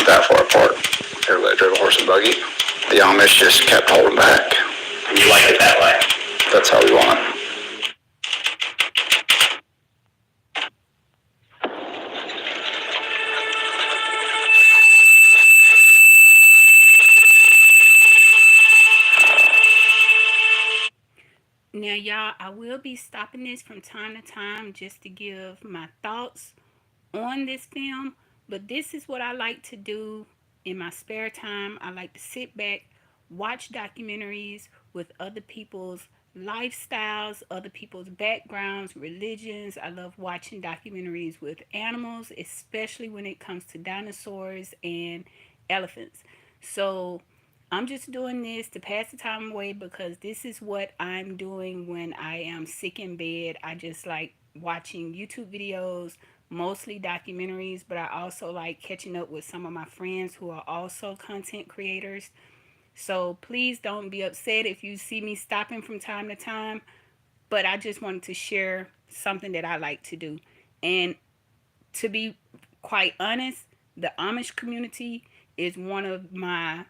that far apart. Everybody drove a horse and buggy. The Amish just kept holding back. And you like it that way? That's how we want it. Now, y'all, I will be stopping this from time to time just to give my thoughts on this film. But this is what I like to do in my spare time. I like to sit back, watch documentaries with other people's lifestyles, other people's backgrounds, religions. I love watching documentaries with animals, especially when it comes to dinosaurs and elephants. So I'm just doing this to pass the time away because this is what I'm doing when I am sick in bed. I just like watching YouTube videos, mostly documentaries, but I also like catching up with some of my friends who are also content creators. So please don't be upset if you see me stopping from time to time, but I just wanted to share something that I like to do. And to be quite honest, the Amish community is one of my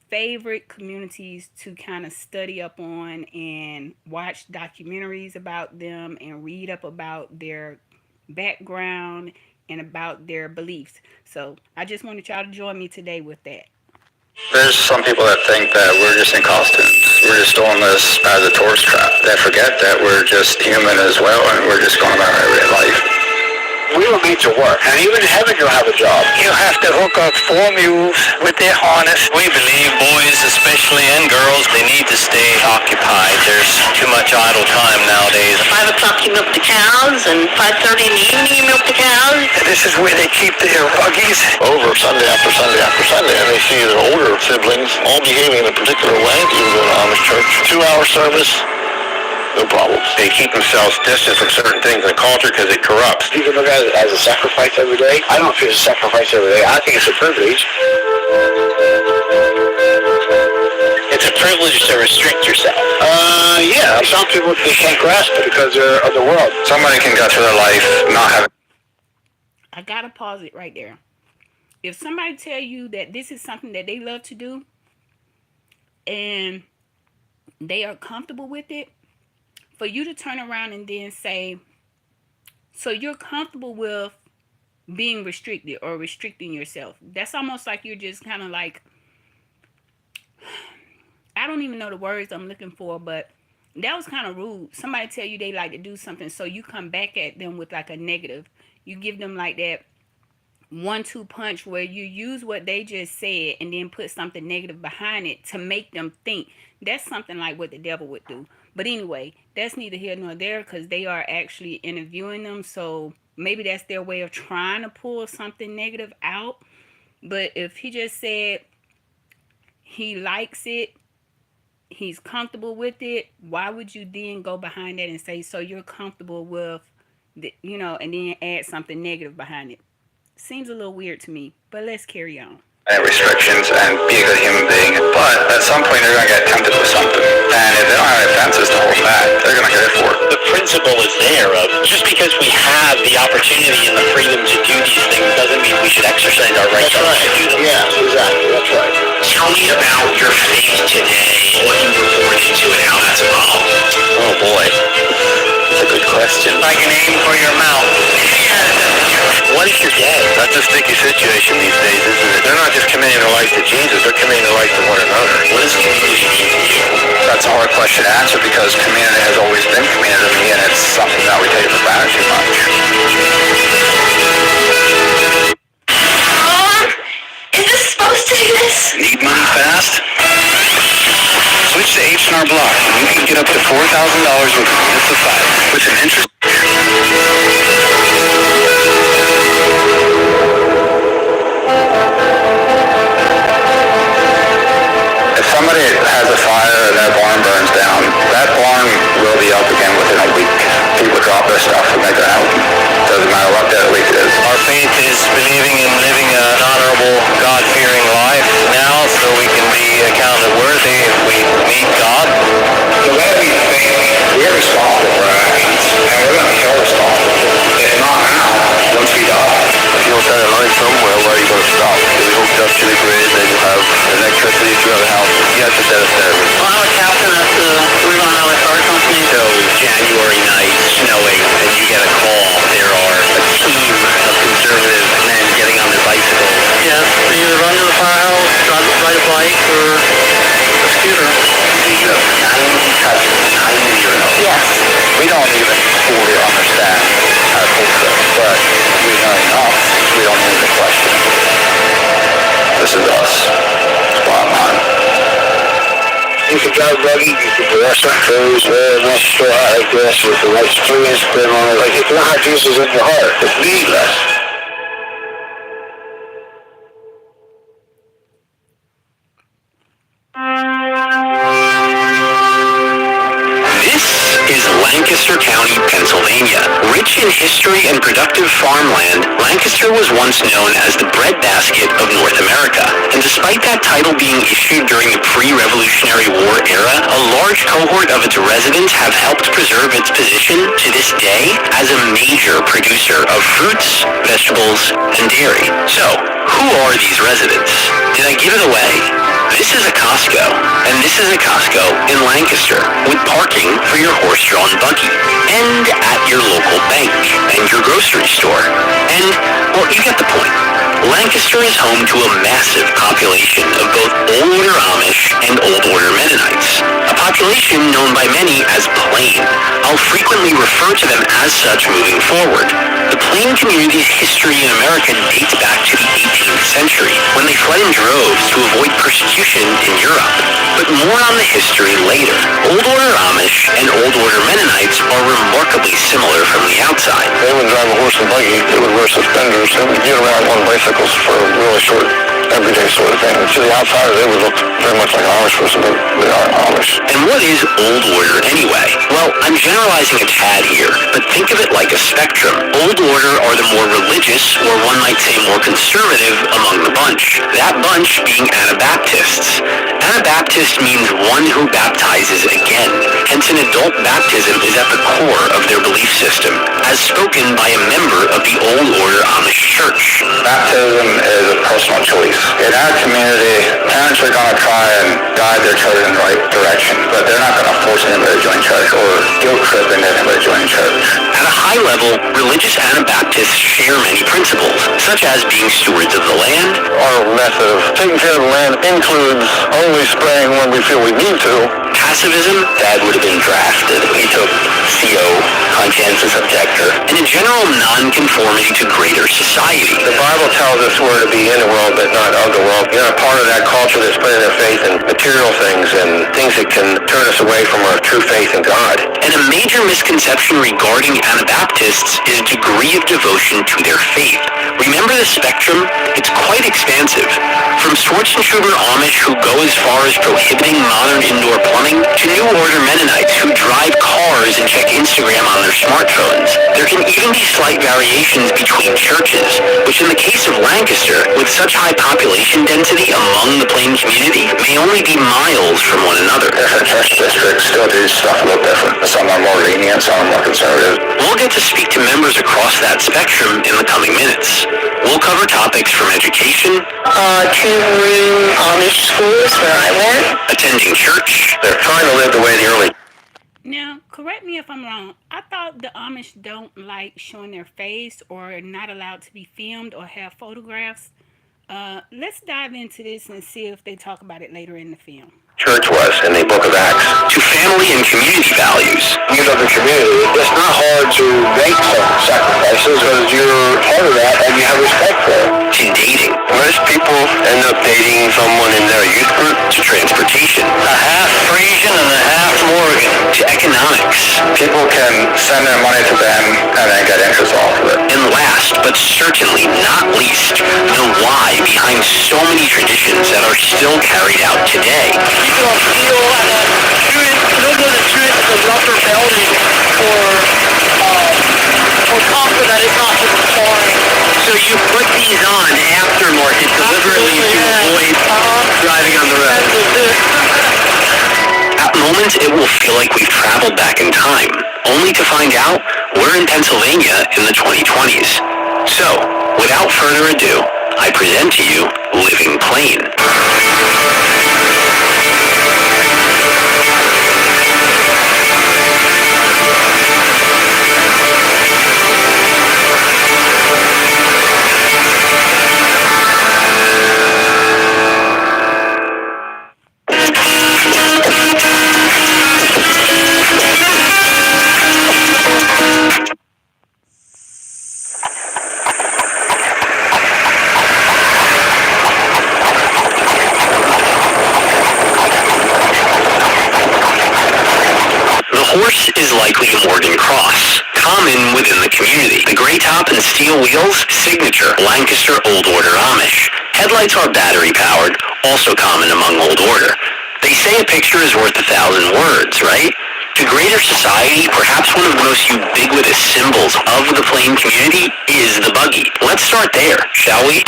favorite communities to kind of study up on and watch documentaries about them and read up about their background and about their beliefs. So I just wanted y'all to join me today with that. There's some people that think that we're just in costumes. We're just doing this as a tourist trap. They forget that we're just human as well, and we're just going about our everyday life. We were made to work, and even in heaven you'll have a job. You have to hook up 4 mules with their harness. We believe boys especially and girls, they need to stay occupied. There's too much idle time nowadays. 5 o'clock you milk the cows, and 5:30 in the evening you milk the cows. And this is where they keep their buggies. Over Sunday after Sunday after Sunday, and they see their older siblings all behaving in a particular way, even in an Amish church. 2-hour service. No problems. They keep themselves distant from certain things in culture because it corrupts. People look at it as a sacrifice every day. I don't feel it's a sacrifice every day. I think it's a privilege. It's a privilege to restrict yourself. Yeah. Some people, they can't grasp it because they're of the world. Somebody can go through their life not having... I gotta pause it right there. If somebody tell you that this is something that they love to do and they are comfortable with it, for you to turn around and then say, so you're comfortable with being restricted or restricting yourself. That's almost like you're just kind of like, I don't even know the words I'm looking for, but that was kind of rude. Somebody tell you they like to do something, so you come back at them with like a negative. You give them like that 1-2 punch where you use what they just said and then put something negative behind it to make them think. That's something like what the devil would do. But anyway, that's neither here nor there because they are actually interviewing them. So maybe that's their way of trying to pull something negative out. But if he just said he likes it, he's comfortable with it, why would you then go behind that and say, so you're comfortable with, and then add something negative behind it? Seems a little weird to me, but let's carry on. restrictions and be a good human being. But at some point, they're going to get tempted with something. And if they don't have any fences to hold back, they're going to go for it. The principle is there of just because we have the opportunity and the freedom to do these things doesn't mean we should exercise our right to do them. Yeah, exactly. That's right. Tell me about your faith today, what you were born into, and how that's evolved. Oh boy, that's a good question. Like an aim for your mouth. What is your day? That's a sticky situation these days, isn't it? They're not just committing their life to Jesus, they're committing their life to one another. What does community mean to you? That's a hard question to answer because community has always been community to me, and it's something that we take for granted too much. Is this supposed to do this? Need money fast? Switch to H&R Block, and you can get up to $4,000 with units of 5 with an interest. If somebody has a fire and that barn burns down, that barn will be up again within a week. People drop their stuff and they go out. Doesn't matter what day of the week it is. Our faith is believing in living an honorable, God-fearing life now so we can be accounted worthy if we meet God. The way we think, we're responsible for our actions, and we're going to be held responsible. If not now, once we die. If you don't set a line somewhere, where are you going to stop? You'll be hooked up We don't need to question. This is us. Bottom line. You can drive buggy, you can do restaurant cruise, nice straw like this with the right springs put on it. Like, if you know how Jesus is in your heart, it's needless. This is Lancaster County, Pennsylvania. Rich in history and productive farmland, Lancaster was once known as the breadbasket of North America. And despite that title being issued during the pre-Revolutionary War era, a large cohort of its residents have helped preserve its position to this day as a major producer of fruits, vegetables, and dairy. So, who are these residents? Did I give it away? This is a Costco, and this is a Costco in Lancaster, with parking for your horse-drawn buggy, and at your local bank, and your grocery store. And, well, you get the point. Lancaster is home to a massive population of both Old Order Amish and Old Order Mennonites, a population known by many as Plain. I'll frequently refer to them as such moving forward. The Plain community's history in America dates back to the 18th century, when they fled in droves to avoid persecution in Europe. But more on the history later. Old Order Amish and Old Order Mennonites are remarkably similar from the outside. They would drive a horse and buggy, they would wear suspenders, they would get around on bicycles for a really short, everyday sort of thing. To the outsider, they would look very much like an Amish person, but they aren't Amish. And what is Old Order anyway? Well, I'm generalizing a tad here, but think of it like a spectrum. Old Order are the more religious, or one might say more conservative, among the bunch. That bunch being Anabaptists. Anabaptist means one who baptizes again. Hence, an adult baptism is at the core of their belief system, as spoken by a member of the Old Order Amish Church. Baptism is a personal choice. In our community, parents are going to try and guide their children in the right direction, but they're not going to force anybody to join church or guilt trip anybody to join church. At a high level, religious Anabaptists share many principles, such as being stewards of the land. Our method of taking care of the land includes only spraying when we feel we need to. Pacifism, Dad would have been drafted. He took CO, conscientious objector, and a general non-conformity to greater society. The Bible tells us we're to be in the world but not of the world. You're a part of that culture that's putting their faith in material things and things that can turn us away from our true faith in God. And a major misconception regarding Anabaptists is a degree of devotion to their faith. Remember the spectrum? It's quite expansive. From Schwarzenegger Amish who go as far as prohibiting modern indoor plumbing to New Order Mennonites who drive cars and check Instagram on their smartphones. There can even be slight variations between churches, which in the case of Lancaster, with such high population density among the Plain community, may only be miles from one another. Different church districts still do stuff a little different. Some are more lenient, some are more conservative. We'll get to speak to members across that spectrum in the coming minutes. We'll cover topics from education, 2-room Amish schools where I went. attending church. They're trying to live the way the early. Now, correct me if I'm wrong. I thought the Amish don't like showing their face or not allowed to be filmed or have photographs. Let's dive into this and see if they talk about it later in the film. Church was in the book of Acts. To family and community values. You know the community. It's not hard to make some sacrifices because you're part of that and you have respect for it. To dating. Most people end up dating someone in their youth group. To transportation. A half Frisian and a half Morgan. To economics. People can send their money to them and then get interest off of it. And last, but certainly not least, the why behind so many traditions that are still carried out today. You go steel and then shoot it, a little bit of shoot it the rubber belting for comfort that it's not just pouring. So you put these on aftermarket deliberately to avoid driving on the road. At moments, it will feel like we've traveled back in time, only to find out we're in Pennsylvania in the 2020s. So, without further ado, I present to you Living Plain. is likely a Morgan Cross, common within the community. The gray top and steel wheels, signature Lancaster Old Order Amish. Headlights are battery-powered, also common among Old Order. They say a picture is worth 1,000 words, right? To greater society, perhaps one of the most ubiquitous symbols of the Plain community is the buggy. Let's start there, shall we?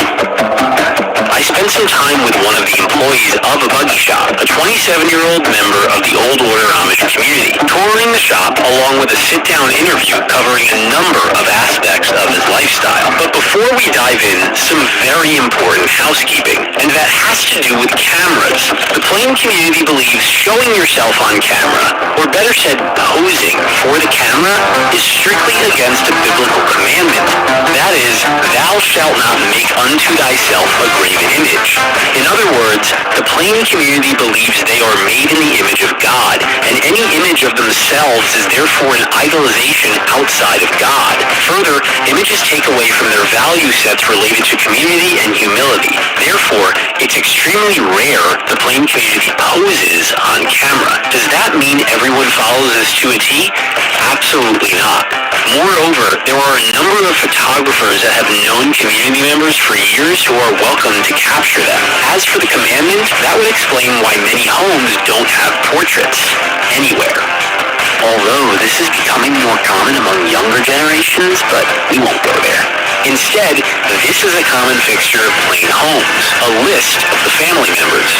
I spent some time with one of the employees of a buggy shop, a 27-year-old member of the Old Order Amish community, touring the shop along with a sit-down interview covering a number of aspects of his lifestyle. But before we dive in, some very important housekeeping, and that has to do with cameras. The Plain community believes showing yourself on camera, or better said, posing for the camera, is strictly against a biblical commandment. That is, thou shalt not make unto thyself a graven image. In other words, the Plain community believes they are made in the image of God, and any image of themselves is therefore an idolization outside of God. Further, images take away from their value sets related to community and humility. Therefore, it's extremely rare the Plain community poses on camera. Does that mean everyone follows this to a T? Absolutely not. Moreover, there are a number of photographers that have known community members for years who are welcome to capture them. As for the commandment, that would explain why many homes don't have portraits anywhere. Although this is becoming more common among younger generations, but we won't go there. Instead, this is a common fixture of Plain homes, a list of the family members.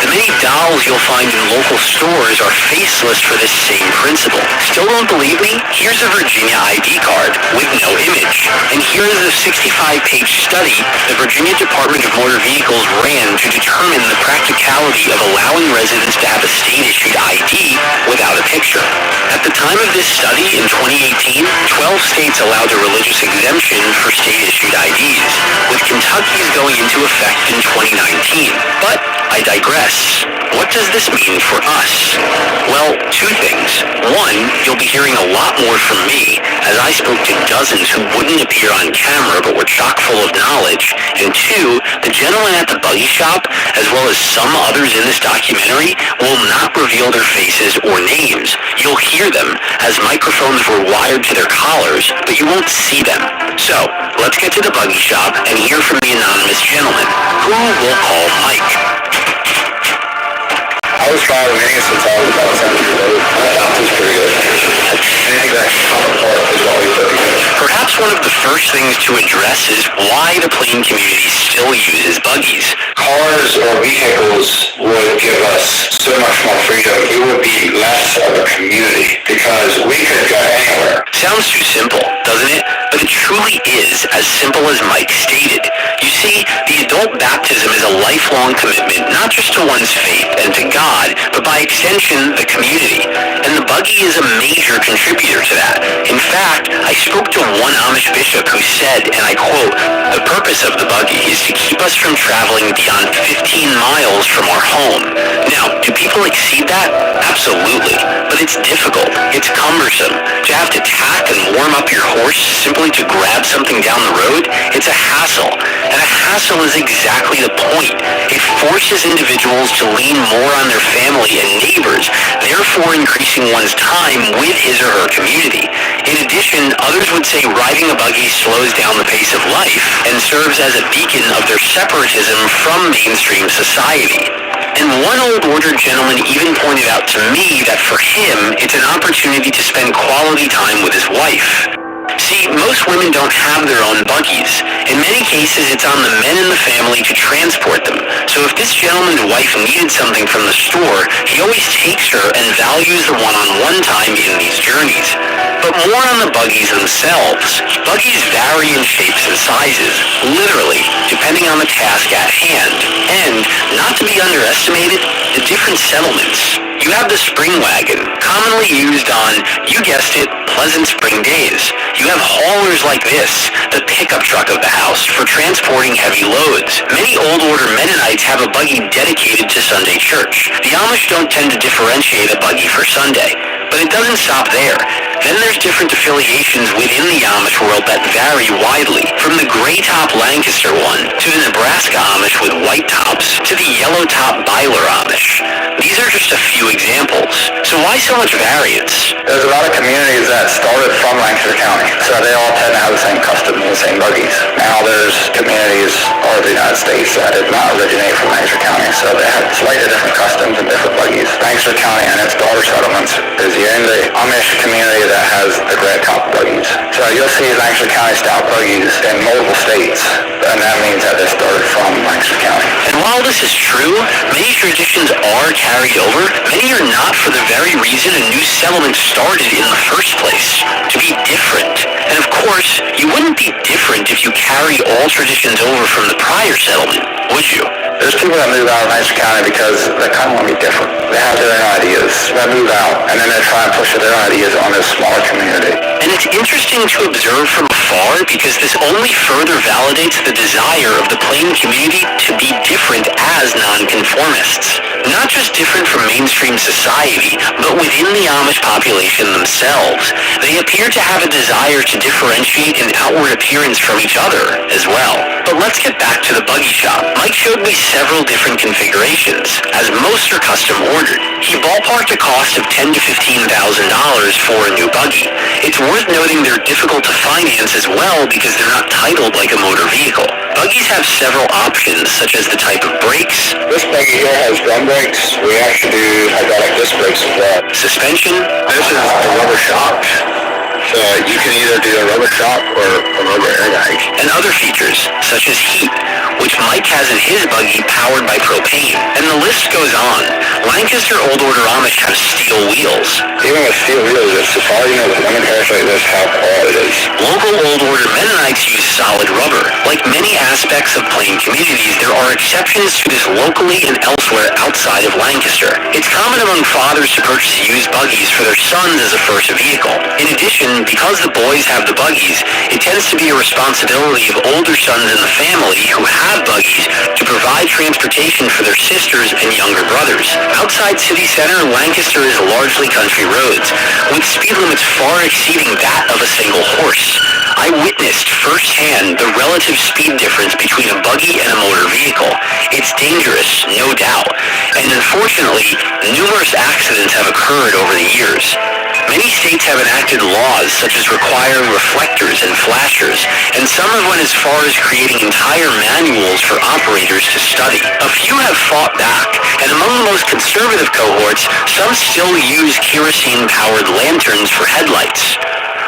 The many dolls you'll find in local stores are faceless for this same principle. Still don't believe me? Here's a Virginia ID card with no image. And here is a 65-page study the Virginia Department of Motor Vehicles ran to determine the practicality of allowing residents to have a state-issued ID without a picture. At the time of this study in 2018, 12 states allowed a religious exemption for state-issued IDs, with Kentucky's going into effect in 2019. But I digress. What does this mean for us? Well, two things. One, you'll be hearing a lot more from me, as I spoke to dozens who wouldn't appear on camera but were chock full of knowledge. And two, the gentleman at the buggy shop, as well as some others in this documentary, will not reveal their faces or names. You'll hear them, as microphones were wired to their collars, but you won't see them. So, let's get to the buggy shop and hear from the anonymous gentleman, who we'll call Mike. I was driving since I was about 7 years old. My health was pretty good. Anything that can come apart is always pretty good. Perhaps one of the first things to address is why the Plain community still uses buggies. Cars or vehicles would give us so much more freedom. We would be less of a community because we could go anywhere. Sounds too simple, doesn't it? But it truly is as simple as Mike stated. You see, the adult baptism is a lifelong commitment, not just to one's faith and to God, but by extension, the community. And the buggy is a major contributor to that. In fact, I spoke to one Amish bishop who said, and I quote, "The purpose of the buggy is to keep us from traveling beyond 15 miles from our home." Now, do people exceed that? Absolutely. But it's difficult. It's cumbersome. To have to tack and warm up your horse simply to grab something down the road, it's a hassle. And a hassle is exactly the point. It forces individuals to lean more on their family and neighbors, therefore increasing one's time with his or her community. In addition, others would say riding a buggy slows down the pace of life and serves as a beacon of their separatism from mainstream society. And one Old Order gentleman even pointed out to me that for him, it's an opportunity to spend quality time with his wife. See, most women don't have their own buggies. In many cases, it's on the men in the family to transport them. So if this gentleman's wife needed something from the store, he always takes her and values the one-on-one time in these journeys. But more on the buggies themselves. Buggies vary in shapes and sizes, literally, depending on the task at hand. And, not to be underestimated, the different settlements. You have the spring wagon, commonly used on, you guessed it, pleasant spring days. You have haulers like this, the pickup truck of the house, for transporting heavy loads. Many Old Order Mennonites have a buggy dedicated to Sunday church. The Amish don't tend to differentiate a buggy for Sunday. But it doesn't stop there. Then there's different affiliations within the Amish world that vary widely, from the gray top Lancaster one, to the Nebraska Amish with white tops, to the yellow top Byler Amish. These are just a few examples. So why so much variance? There's a lot of communities that started from Lancaster County, so they all tend to have the same customs and the same buggies. Now there's communities all over the United States that did not originate from Lancaster County, so they have slightly different customs and different buggies. Lancaster County and its daughter settlements is the only Amish community that has the gray top buggies. So you'll see Lancaster County stout buggies in multiple states, and that means that they started from Lancaster County. And while this is true, many traditions are carried over. Many are not for the very reason a new settlement started in the first place, to be different. And of course, you wouldn't be different if you carry all traditions over from the prior settlement, would you? There's people that move out of Lancaster County because they kind of want to be different. They have their own ideas. They move out, and then they try and push their ideas on this smaller community. And it's interesting to observe from afar because this only further validates the desire of the Plain community to be different as nonconformists. Not just different from mainstream society, but within the Amish population themselves. They appear to have a desire to differentiate in outward appearance from each other as well. But let's get back to the buggy shop. Mike showed me several different configurations, as most are custom ordered. He ballparked a cost of $10,000 to $15,000 for a new buggy. It's worth noting they're difficult to finance as well because they're not titled like a motor vehicle. Buggies have several options, such as the type of brakes. This buggy here has drum brakes. We actually do hydraulic disc brakes as well. Suspension. This is a rubber shock. So you can either do a rubber shock or a rubber airbag. And other features, such as heat, which Mike has in his buggy powered by propane. And the list goes on. Lancaster Old Order Amish have steel wheels. Even with steel wheels, it's the volume of the lemon hair like this, how hard it is. Local Old Order Mennonites use solid rubber. Like many aspects of Plain communities, there are exceptions to this locally and elsewhere outside of Lancaster. It's common among fathers to purchase used buggies for their sons as a first vehicle. In addition, because the boys have the buggies, it tends to be a responsibility of older sons in the family who have buggies to provide transportation for their sisters and younger brothers. Outside city center, Lancaster is largely country roads, with speed limits far exceeding that of a single horse. I witnessed firsthand the relative speed difference between a buggy and a motor vehicle. It's dangerous, no doubt, and unfortunately, numerous accidents have occurred over the years. Many states have enacted laws such as requiring reflectors and flashers, and some have went as far as creating entire manuals for operators to study. A few have fought back, and among the most conservative cohorts, some still use kerosene-powered lanterns for headlights.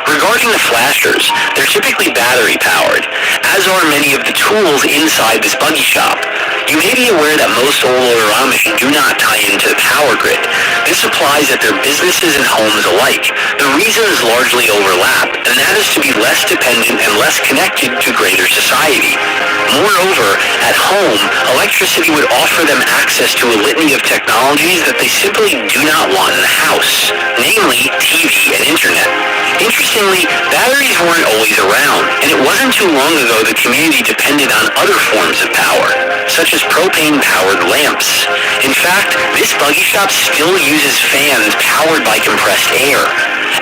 Regarding the flashers, they're typically battery-powered, as are many of the tools inside this buggy shop. You may be aware that most Old Order Amish do not tie into the power grid. This applies at their businesses and homes alike. The reasons largely overlap, and that is to be less dependent and less connected to greater society. Moreover, at home, electricity would offer them access to a litany of technologies that they simply do not want in the house, namely TV and internet. Interestingly, batteries weren't always around, and it wasn't too long ago the community depended on other forms of power, such as propane-powered lamps. In fact, this buggy shop still uses fans powered by compressed air.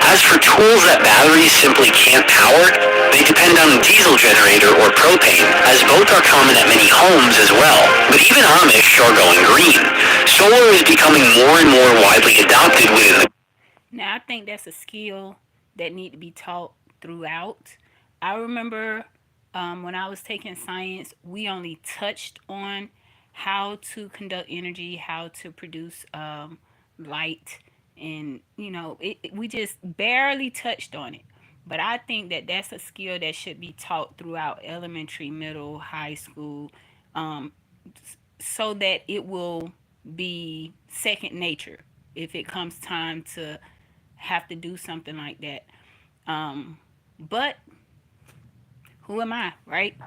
As for tools that batteries simply can't power, they depend on a diesel generator or propane, as both are common at many homes as well. But even Amish are going green. Solar is becoming more and more widely adopted within the... Now, I think that's a skill that need to be taught throughout. I remember when I was taking science, we only touched on how to conduct energy, how to produce light, and we just barely touched on it. But I think that that's a skill that should be taught throughout elementary, middle, high school, so that it will be second nature if it comes time to have to do something like that. But who am I, right?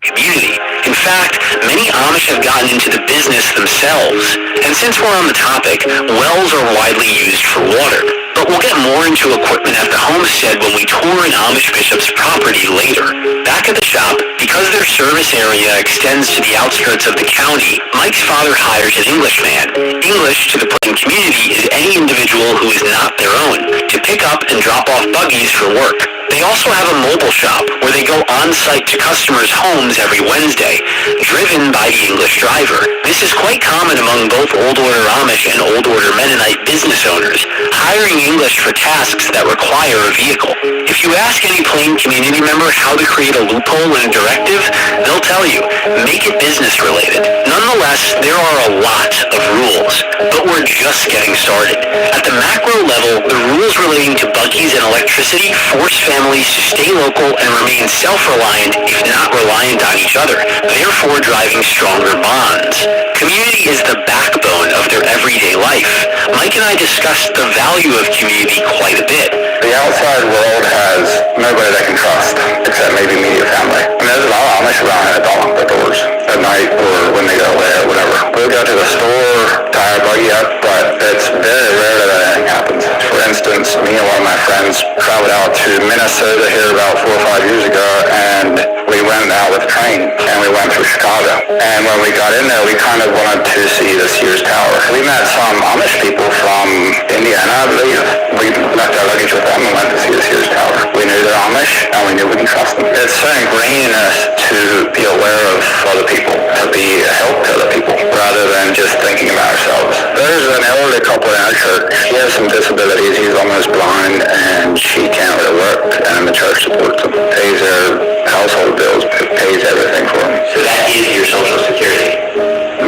Community. In fact, many Amish have gotten into the business themselves. And since we're on the topic, wells are widely used for water. But But we'll get more into equipment at the homestead when we tour an Amish bishop's property later. Back at the shop, because their service area extends to the outskirts of the county, Mike's father hires an Englishman. English to the Plain community is any individual who is not their own, to pick up and drop off buggies for work. They also have a mobile shop where they go on-site to customers' homes every Wednesday, driven by the English driver. This is quite common among both Old Order Amish and Old Order Mennonite business owners, hiring English for tasks that require a vehicle. If you ask any Plain community member how to create a loophole in a directive, they'll tell you, make it business related. Nonetheless, there are a lot of rules, but we're just getting started. At the macro level, the rules relating to buggies and electricity force families to stay local and remain self-reliant, if not reliant on each other, therefore driving stronger bonds. Community is the backbone of their everyday life. Mike and I discussed the value of community quite a bit. The outside world has nobody they can trust, except maybe immediate family. And there's a lot of Amish around here that don't lock their doors at night or when they go away or whatever. We'll go to the store, tie our buggy up, but it's very rare that anything happens. For instance, me and one of my friends traveled out to Minnesota here about 4 or 5 years ago, and we went out with a train, and we went through Chicago. And when we got in there, we kind of wanted to see the Sears Tower. We met some Amish people from Indiana, I believe. We left our luggage with them and went to see the Sears Tower. We knew they're Amish, and we knew we can trust them. It's so ingrained in us to be aware of other people, to be a help to other people, rather than just thinking about ourselves. There's an elderly couple in our church. He has some disabilities. He's almost blind, and she can't really work, and the church supports him. Pays their household bills, pays everything for him. So that is your Social Security.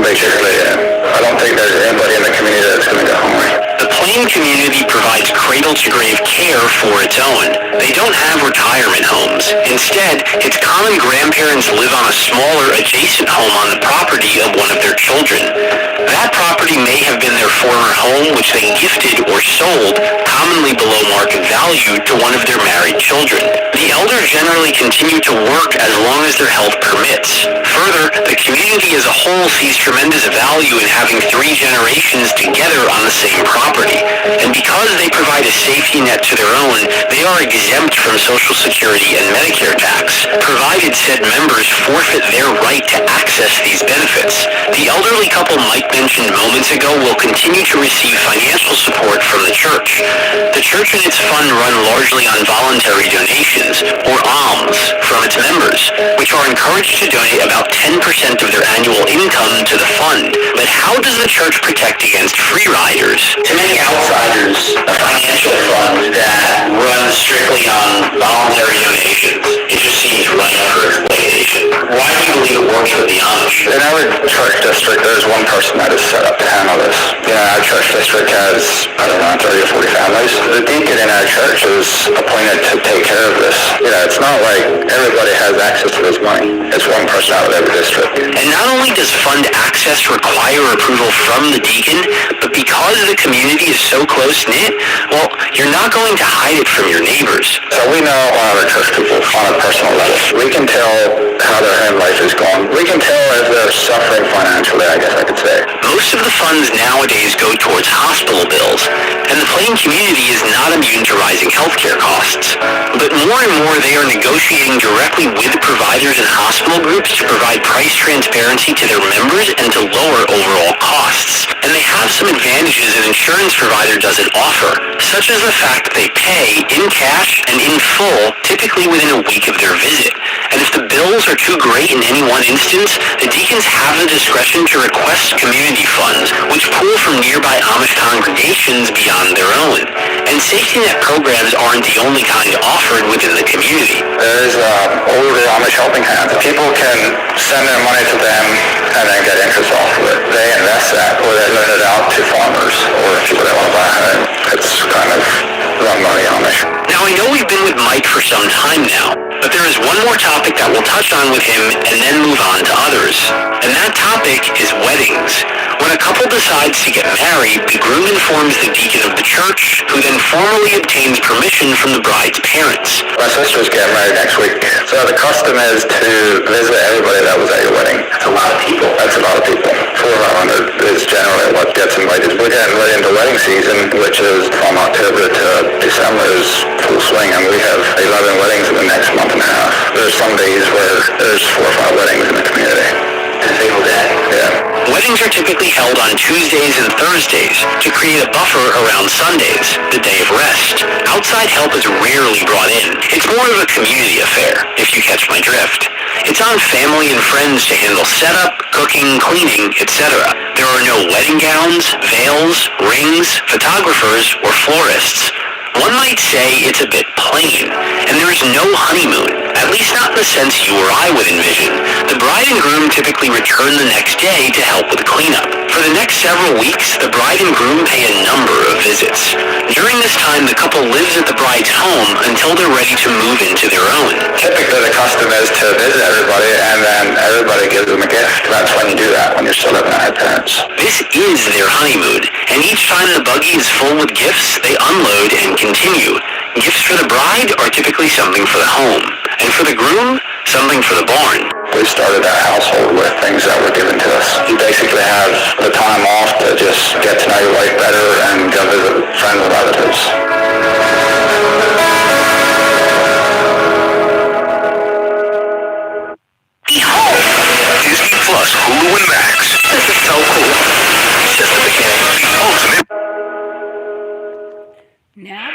Basically, yeah. I don't think there's anybody in the community that's going to go hungry. The Plain community provides cradle-to-grave care for its own. They don't have retirement homes. Instead, its common grandparents live on a smaller adjacent home on the property of one of their children. That property may have been their former home, which they gifted or sold, commonly below market value, to one of their married children. The elder generally continue to work as long as their health permits. Further, the community as a whole sees tremendous value in having 3 generations together on the same property. And because they provide a safety net to their own, they are exempt from Social Security and Medicare tax, provided said members forfeit their right to access these benefits. The elderly couple Mike mentioned moments ago will continue to receive financial support from the church. The church and its fund run largely on voluntary donations, or alms, from its members, which are encouraged to donate about 10% of their annual income to the fund. But how does the church protect against free riders? To many outsiders, a financial fund that runs strictly on voluntary donations, it just seems ripe for exploitation. Why do you believe it works with the Amish? In our church district, there's one person that is set up to handle this. Our church district has, 30 or 40 families. The deacon in our church is appointed to take care of this. It's not like everybody has access to this money. It's one person out of every district. And not only does fund access require approval from the deacon, but because the community is so close-knit, well, you're not going to hide it from your neighbors. So we know all of our church people on a personal level. We can tell how their home life is going. We can tell if they're suffering financially, I guess I could say. Most of the funds nowadays go towards hospital bills, and the Plain community is not immune to rising healthcare costs. But more and more they are negotiating directly with providers and hospital groups to provide price transparency to their members and to lower overall costs. And they have some advantages an insurance provider doesn't offer, such as the fact that they pay in cash and in full, typically within a week of their visit. And if the bills are too great in any one instance, the deacons have the discretion to request community funds, which pool from nearby Amish congregations beyond their own. And safety net programs aren't the only kind offered within the community. There's older Amish helping hands. People can send their money to them and then get interest off of it. They invest that, or they loan it out to farmers or people that want to buy a home. It's kind of run by the Amish. Now, I know we've been with Mike for some time now, but there is one more topic that we'll touch on with him and then move on to others. And that topic is weddings. When a couple decides to get married, the groom informs the deacon of the church, who then formally obtains permission from the bride's parents. My sister's getting married next week. So the custom is to visit everybody that was at your wedding. That's a lot of people. That's a lot of people. 400 is generally what gets invited. We're getting right into wedding season, which is from October to December is full swing, and we have 11 weddings in the next month and a half. There's some days where there's 4 or 5 weddings in the community. A single day. Yeah. Weddings are typically held on Tuesdays and Thursdays to create a buffer around Sundays, the day of rest. Outside help is rarely brought in. It's more of a community affair, if you catch my drift. It's on family and friends to handle setup, cooking, cleaning, etc. There are no wedding gowns, veils, rings, photographers, or florists. One might say it's a bit plain, and there is no honeymoon, at least not in the sense you or I would envision. The bride and groom typically return the next day to help with cleanup. For the next several weeks, the bride and groom pay a number of visits. During this time, the couple lives at the bride's home until they're ready to move into their own. Typically the custom is to visit everybody, and then everybody gives them a gift. That's when you do that, when you're still living at your parents. This is their honeymoon, and each time the buggy is full with gifts, they unload and continue. Gifts for the bride are typically something for the home, and for the groom, something for the barn. We started our household with things that were given to us. You basically have the time off to just get to know your wife better and go visit friends and relatives. Behold! Disney Plus, Hulu and Max. This is so cool. It's just the beginning. The ultimate. Now,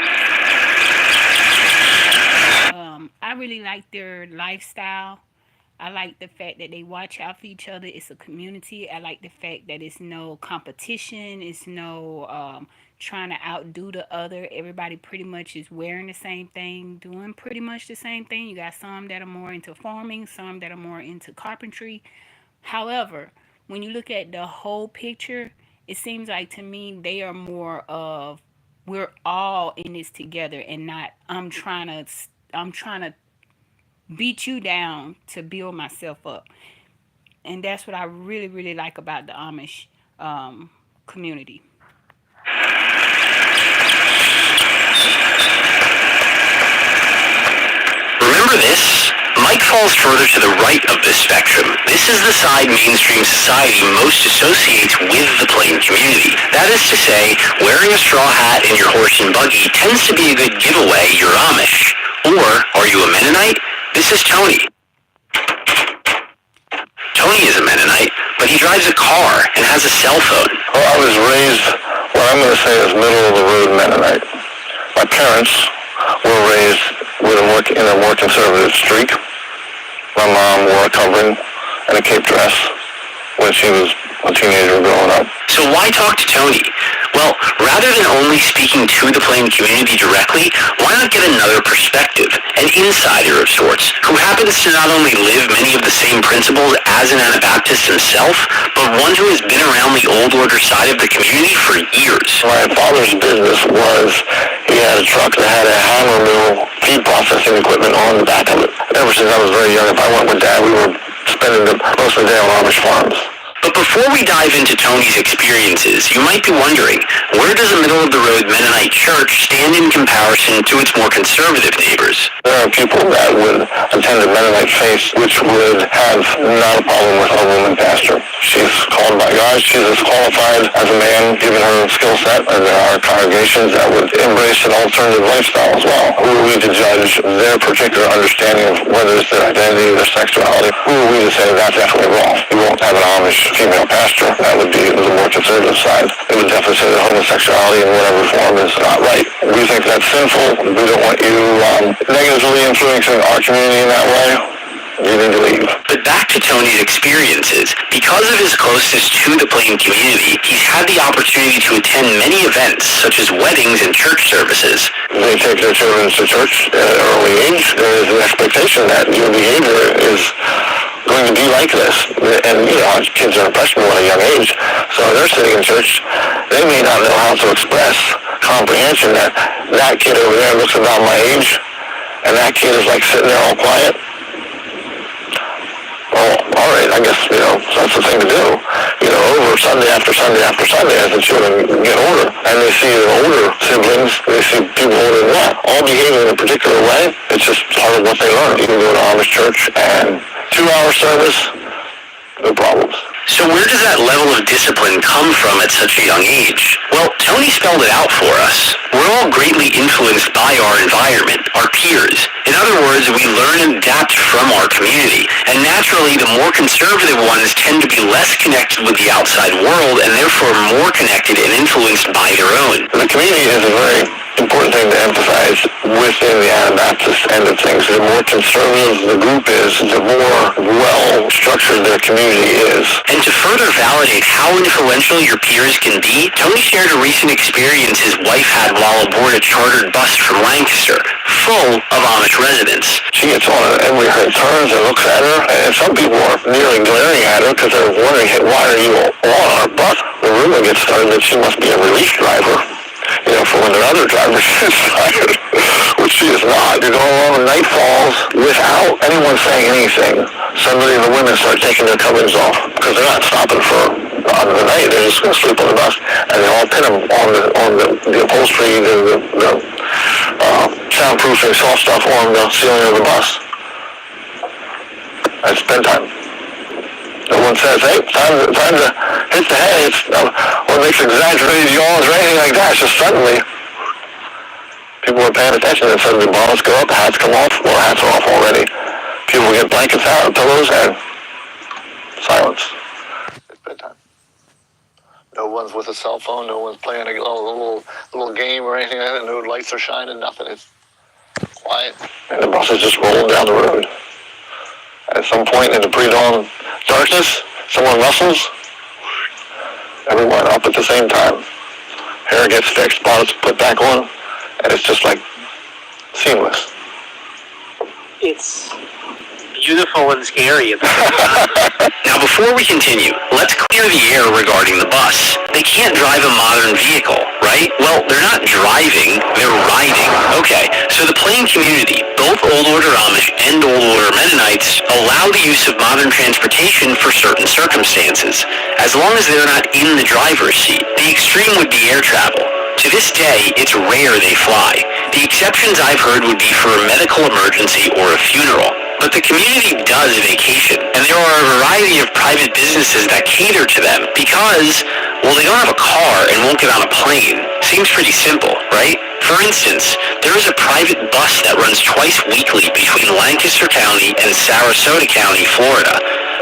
I really like their lifestyle. I like the fact that they watch out for each other. It's a community. I like the fact that it's no competition. It's no trying to outdo the other. Everybody pretty much is wearing the same thing, doing pretty much the same thing. You got some that are more into farming, some that are more into carpentry. However, when you look at the whole picture, it seems like to me they are more of we're all in this together and not I'm trying to beat you down to build myself up. And that's what I really, really like about the Amish community. Remember this? Mike falls further to the right of this spectrum. This is the side mainstream society most associates with the plain community. That is to say, wearing a straw hat in your horse and buggy tends to be a good giveaway you're Amish. Or, are you a Mennonite? This is Tony. Tony is a Mennonite, but he drives a car and has a cell phone. Well, I was raised, what I'm going to say is middle-of-the-road Mennonite. My parents were raised in a more conservative streak. My mom wore a covering and a cape dress when she was a teenager growing up. So why talk to Tony? Well, rather than only speaking to the plain community directly, why not get another perspective, an insider of sorts, who happens to not only live many of the same principles as an Anabaptist himself, but one who has been around the old order side of the community for years. My father's business was, he had a truck that had a hammer mill feed processing equipment on the back of it. Ever since I was very young, if I went with Dad, we were spending most of the day on Amish farms. But before we dive into Tony's experiences, you might be wondering, where does a middle-of-the-road Mennonite church stand in comparison to its more conservative neighbors? There are people that would attend a Mennonite faith which would have not a problem with a woman pastor. She's called by God. She's as qualified as a man, given her skill set. And there are congregations that would embrace an alternative lifestyle as well. Who are we to judge their particular understanding of whether it's their identity, their sexuality? Who are we to say that's definitely wrong? You won't have an Amish female pastor. That would be the more conservative side. It would definitely say that homosexuality in whatever form is not right. We think that's sinful. We don't want you negatively influencing our community in that way. You need to leave. But back to Tony's experiences. Because of his closeness to the plain community, he's had the opportunity to attend many events, such as weddings and church services. They take their children to church at an early age. There is an expectation that your behavior is going to be like this. And, kids are impressionable at a young age. So they're sitting in church. They may not know how to express comprehension that that kid over there looks about my age, and that kid is like sitting there all quiet. Well, all right, I guess, that's the thing to do. Over Sunday after Sunday after Sunday as the children get older, and they see the older siblings, they see people older than that, all behaving in a particular way. It's just part of what they learn. You can go to Amish church and 2-hour service, no problems. So where does that level of discipline come from at such a young age? Well, Tony spelled it out for us. We're all greatly influenced by our environment, our peers. In other words, we learn and adapt from our community. And naturally, the more conservative ones tend to be less connected with the outside world and therefore more connected and influenced by their own. The community is a very important thing to emphasize within the Anabaptist end of things. The more conservative the group is, the more well-structured their community is. And to further validate how influential your peers can be, Tony shared a recent experience his wife had while aboard a chartered bus from Lancaster, full of Amish residents. She gets on it every turns and looks at her, and some people are nearly glaring at her because they're wondering, hey, why are you on our bus? The rumor gets started that she must be a relief driver. For when the other driver is tired, which she is not. You're going along and night falls without anyone saying anything. Suddenly the women start taking their coverings off because they're not stopping for the night. They're just going to sleep on the bus, and they all pin them on the upholstery, the soundproofing, soft stuff on the ceiling of the bus. It's bedtime. No one says, hey, time to hit the hay, or makes exaggerated yawns or anything like that. It's just suddenly, people are paying attention, and suddenly bottles go up, hats come off, or hats are off already. People get blankets out, pillows, and silence. It's bedtime. No one's with a cell phone, no one's playing a little game or anything like that, no lights are shining, nothing. It's quiet. And the bus is just rolling down the road. At some point in the pre-dawn darkness, someone rustles, everyone up at the same time. Hair gets fixed, bonnets put back on, and it's just like seamless. It's beautiful and scary at the same time. Now, before we continue, let's clear the air regarding the bus. They can't drive a modern vehicle, right? Well, they're not driving, they're riding. Okay, so the Plain community, both Old Order Amish and Old Order Mennonites, allow the use of modern transportation for certain circumstances, as long as they're not in the driver's seat. The extreme would be air travel. To this day, it's rare they fly. The exceptions I've heard would be for a medical emergency or a funeral. But the community does vacation, and there are a variety of private businesses that cater to them because, well, they don't have a car and won't get on a plane. Seems pretty simple, right? For instance, there is a private bus that runs twice weekly between Lancaster County and Sarasota County, Florida.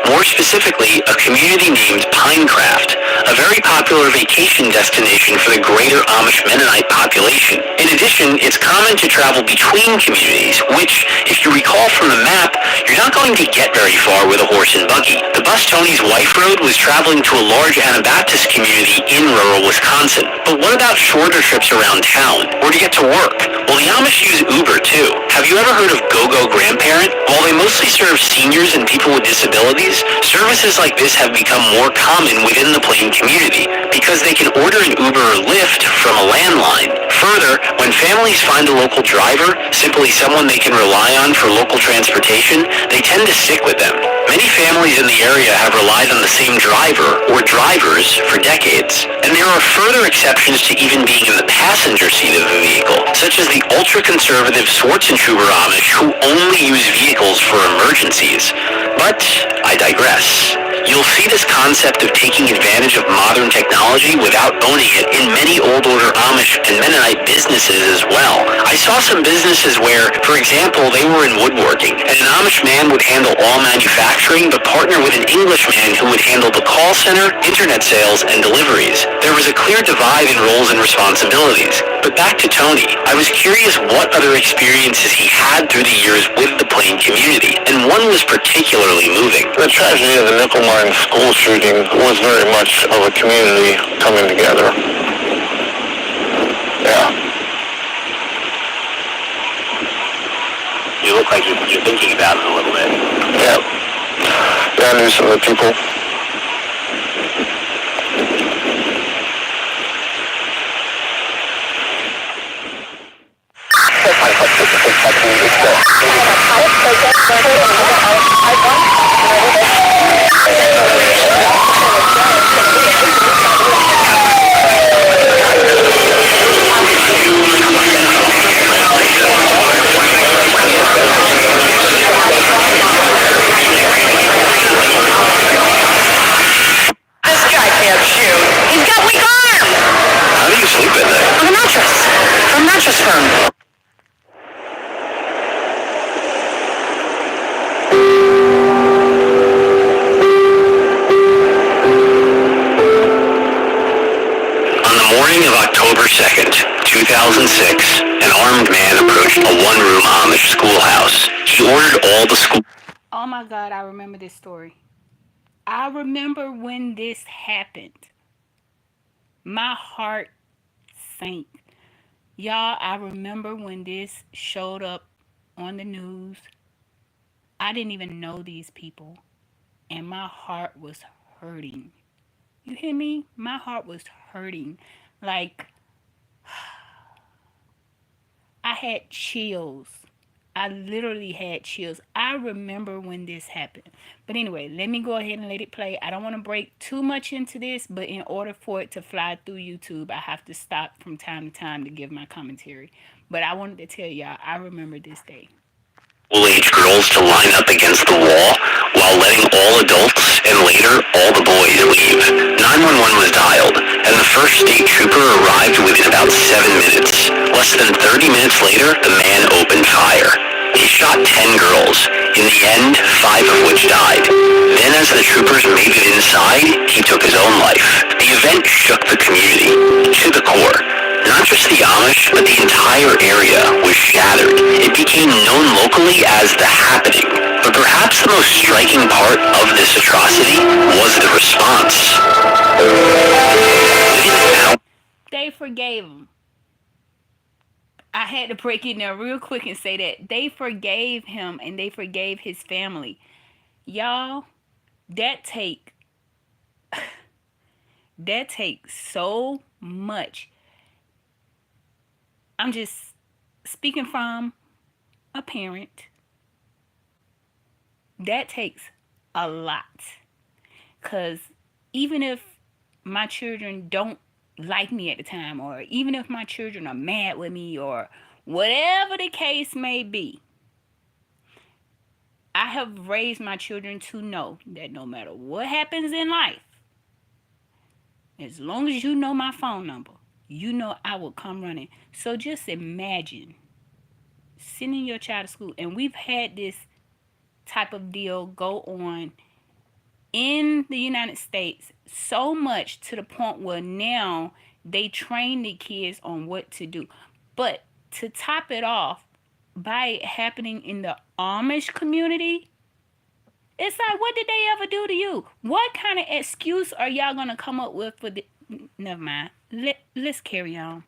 More specifically, a community named Pinecraft, a very popular vacation destination for the greater Amish Mennonite population. In addition, it's common to travel between communities, which, if you recall from the map, you're not going to get very far with a horse and buggy. The bus Tony's wife rode was traveling to a large Anabaptist community in rural Wisconsin. But what about shorter trips around town, or to get to work? Well, the Amish use Uber too. Have you ever heard of GoGo Grandparent? While they mostly serve seniors and people with disabilities, services like this have become more common within the Plain community because they can order an Uber or Lyft from a landline. Further, when families find a local driver, simply someone they can rely on for local transportation, they tend to stick with them. Many families in the area have relied on the same driver or drivers for decades. And there are further exceptions to even being in the passenger seat of a vehicle, such as the ultra-conservative Schwarzenegger Amish who only use vehicles for emergencies. But I digress. You'll see this concept of taking advantage of modern technology without owning it in many Old Order Amish and Mennonite businesses as well. I saw some businesses where, for example, they were in woodworking, and an Amish man would handle all manufacturing but partner with an English man who would handle the call center, internet sales, and deliveries. There was a clear divide in roles and responsibilities. But back to Tony, I was curious what other experiences he had through the years with the Plain community, and one was particularly moving. The tragedy of the Nickel Mine school shooting was very much of a community coming together. Yeah. You look like you're thinking about it a little bit. Yeah. Yeah, I knew some of the people. This guy can't shoot. He's got weak arms. How do you sleep at night? On a mattress. From Mattress Firm. On the morning of October 2nd, 2006, an armed man approached a one-room Amish schoolhouse. He ordered all the school... Oh my God, I remember this story. I remember when this happened. My heart sank. Y'all, I remember when this showed up on the news. I didn't even know these people. And my heart was hurting. You hear me? My heart was hurting. Like, I had chills. I literally had chills. I remember when this happened. But anyway, let me go ahead and let it play. I don't want to break too much into this, but in order for it to fly through YouTube, I have to stop from time to time to give my commentary. But I wanted to tell y'all, I remember this day. School-age girls to line up against the wall while letting all adults and later all the boys leave. 911 was dialed, and the first state trooper arrived within about 7 minutes. Less than 30 minutes later, the man opened fire. He shot 10 girls, in the end, 5 of which died. Then as the troopers made it inside, he took his own life. The event shook the community to the core. Not just the Amish, but the entire area was shattered. It became known locally as the happening. But perhaps the most striking part of this atrocity was the response. They forgave him. I had to break it down real quick and say that they forgave him and they forgave his family. Y'all, that takes so much. I'm just speaking from a parent. That takes a lot. Because even if my children don't like me at the time, or even if my children are mad with me, or whatever the case may be, I have raised my children to know that no matter what happens in life, as long as you know my phone number, you know I will come running. So just imagine sending your child to school, and we've had this type of deal go on in the United States so much to the point where now they train the kids on what to do. But to top it off, by it happening in the Amish community, it's like, what did they ever do to you? What kind of excuse are y'all gonna come up with for the... Never mind. Let's carry on.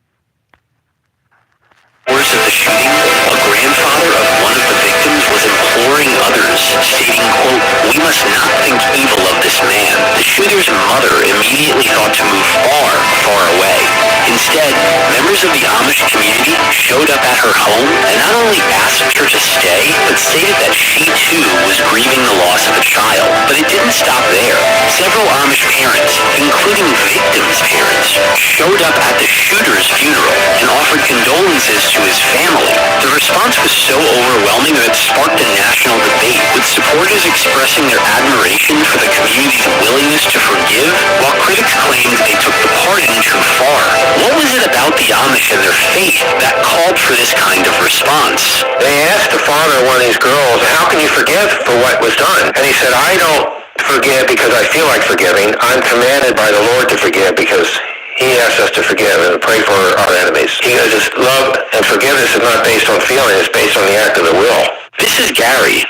Hours of the shooting, a grandfather of one of the victims was imploring others, stating, quote, "We must not think evil of this man." The shooter's mother immediately thought to move far, far away. Instead, members of the Amish community showed up at her home and not only asked her to stay, but stated that she too was grieving the loss of a child. But it didn't stop there. Several Amish parents, including victims' parents, showed up at the shooter's funeral and offered condolences to his family. The response was so overwhelming that it sparked a national debate, with supporters expressing their admiration for the community's willingness to forgive, while critics claimed they took the pardon too far. What was it about the Amish and their faith that called for this kind of response? They asked the father of one of these girls, "How can you forgive for what was done?" And he said, "I don't forgive because I feel like forgiving. I'm commanded by the Lord to forgive because He asks us to forgive and pray for our enemies." He goes, love and forgiveness is not based on feeling, it's based on the act of the will. This is Gary,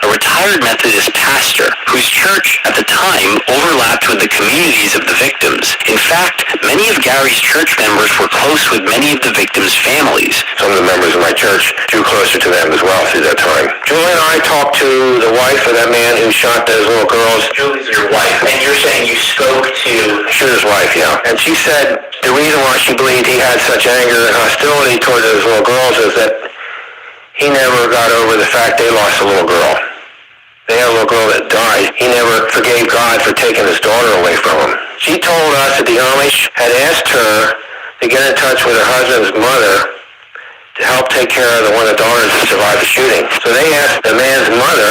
a retired Methodist pastor whose church at the time overlapped with the communities of the victims. In fact, many of Gary's church members were close with many of the victims' families. So of the members of my church drew closer to them as well through that time. Julie and I talked to the wife of that man who shot those little girls. Julie's your wife, and you're saying you spoke to... Shooter's wife, yeah. And she said the reason why she believed he had such anger and hostility toward those little girls is that he never got over the fact they lost a little girl. They had a little girl that died. He never forgave God for taking his daughter away from him. She told us that the Amish had asked her to get in touch with her husband's mother to help take care of one of the daughters that survived the shooting. So they asked the man's mother,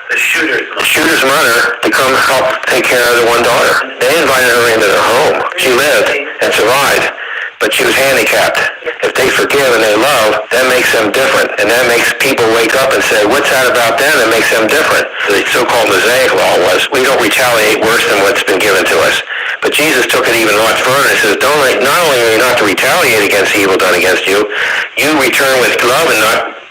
the shooter's mother, to come help take care of the one daughter. They invited her into their home. She lived and survived, but she was handicapped. If they forgive and they love, that makes them different. And that makes people wake up and say, what's that about them that makes them different? The so-called Mosaic law was, we don't retaliate worse than what's been given to us. But Jesus took it even much further and says, not only are you not to retaliate against evil done against you, you return with love and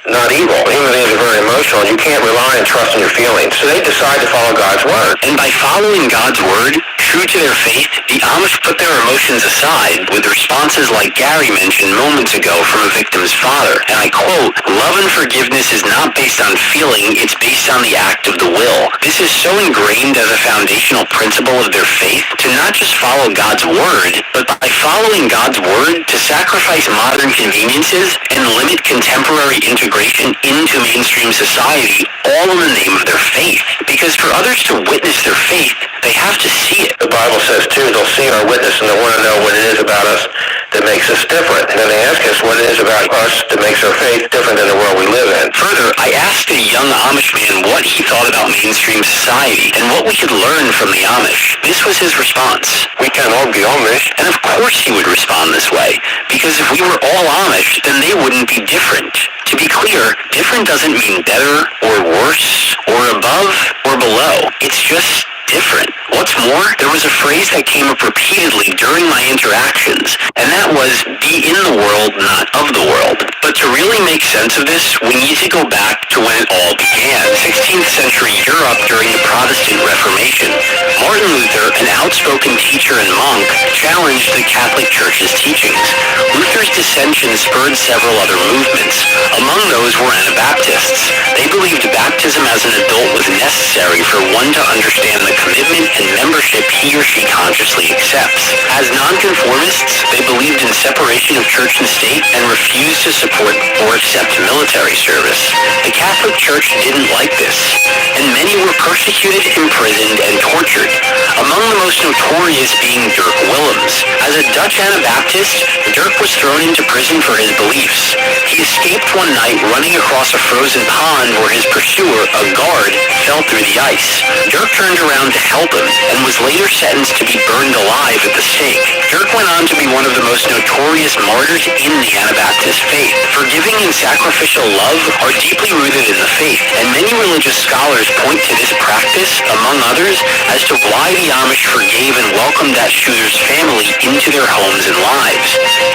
not evil. Human beings are very emotional, and you can't rely and trust in your feelings. So they decide to follow God's word. And by following God's word, true to their faith, the Amish put their emotions aside with responses like Gary mentioned moments ago from a victim's father. And I quote, "Love and forgiveness is not based on feeling, it's based on the act of the will." This is so ingrained as a foundational principle of their faith to not just follow God's word, but by following God's word to sacrifice modern conveniences and limit contemporary integration into mainstream society, all in the name of their faith. Because for others to witness their faith, they have to see it. The Bible says, too, they'll see our witness and they'll want to know what it is about us that makes us different. And then they ask us what it is about us that makes our faith different than the world we live in. Further, I asked a young Amish man what he thought about mainstream society and what we could learn from the Amish. This was his response. We can't all be Amish. And of course he would respond this way, because if we were all Amish, then they wouldn't be different. To be clear, different doesn't mean better or worse or above or below. It's just different. What's more, there was a phrase that came up repeatedly during my interactions, and that was, be in the world, not of the world. But to really make sense of this, we need to go back to when it all began, 16th century Europe during the Protestant Reformation. Martin Luther, an outspoken teacher and monk, challenged the Catholic Church's teachings. Luther's dissension spurred several other movements. Among those were Anabaptists. They believed baptism as an adult was necessary for one to understand the commitment and membership he or she consciously accepts. As nonconformists, they believed in separation of church and state and refused to support or accept military service. The Catholic Church didn't like this, and many were persecuted, imprisoned, and tortured. Among the most notorious being Dirk Willems. As a Dutch Anabaptist, Dirk was thrown into prison for his beliefs. He escaped one night running across a frozen pond where his pursuer, a guard, fell through the ice. Dirk turned around to help him and was later sentenced to be burned alive at the stake. Dirk went on to be one of the most notorious martyrs in the Anabaptist faith. Forgiving and sacrificial love are deeply rooted in the faith, and many religious scholars point to this practice, among others, as to why the Amish forgave and welcomed that shooter's family into their homes and lives.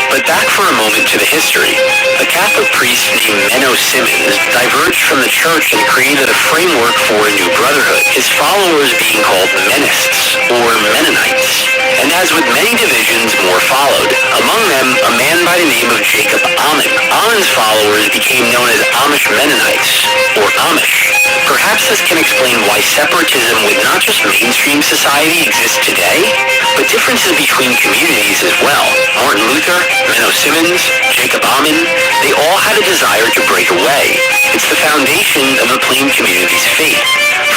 But back for a moment to the history. A Catholic priest named Menno Simmons diverged from the church and created a framework for a new brotherhood, his followers being called Menists, or Mennonites. And as with many divisions, more followed. Among them, a man by the name of Jacob Amin. Amin's followers became known as Amish Mennonites, or Amish. Perhaps this can explain why separatism with not just mainstream society exists today, but differences between communities as well. Martin Luther, Menno Simmons, Jacob Amin, they all had a desire to break away. It's the foundation of the Plain community's faith.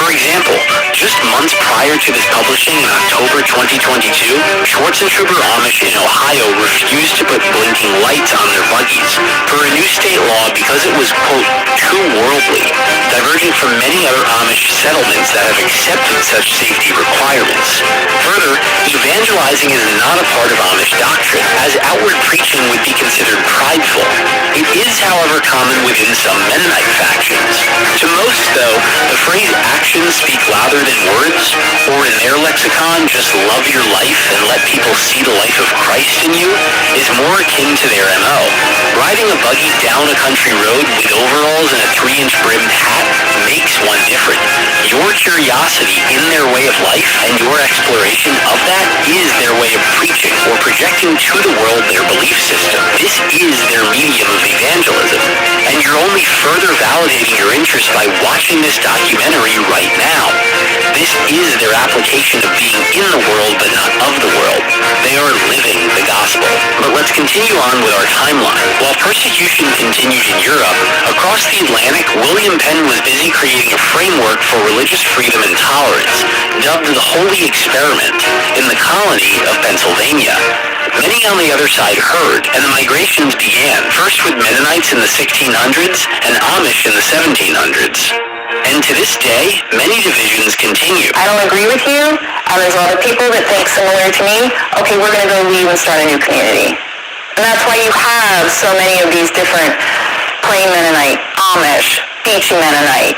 For example, just months prior to this publishing in October 2022, Schwarzentrooper Amish in Ohio refused to put blinking lights on their buggies per a new state law because it was, quote, too worldly, diverging from many other Amish settlements that have accepted such safety requirements. Further, evangelizing is not a part of Amish doctrine, as outward preaching would be considered prideful. It is, however, common within some Mennonite factions. To most, though, the phrase actions speak louder than words, or in their lexicon, just love your life and let people see the life of Christ in you, is more akin to their MO. Riding a buggy down a country road with overalls and a 3-inch brimmed hat makes one different. Your curiosity in their way of life and your exploration of that is their way of preaching or projecting to the world their belief system. This is their medium of evangelism. only further validating your interest by watching this documentary right now. This is their application of being in the world but not of the world. They are living the gospel. But let's continue on with our timeline. While persecution continued in Europe, across the Atlantic, William Penn was busy creating a framework for religious freedom and tolerance, dubbed the Holy Experiment, in the colony of Pennsylvania. Many on the other side heard, and the migrations began, first with Mennonites in the 1600s and Amish in the 1700s. And to this day, many divisions continue. I don't agree with you. There's a lot of people that think similar to me. Okay, we're going to go leave and start a new community. And that's why you have so many of these different Plain Mennonite, Amish, Beachy Mennonite,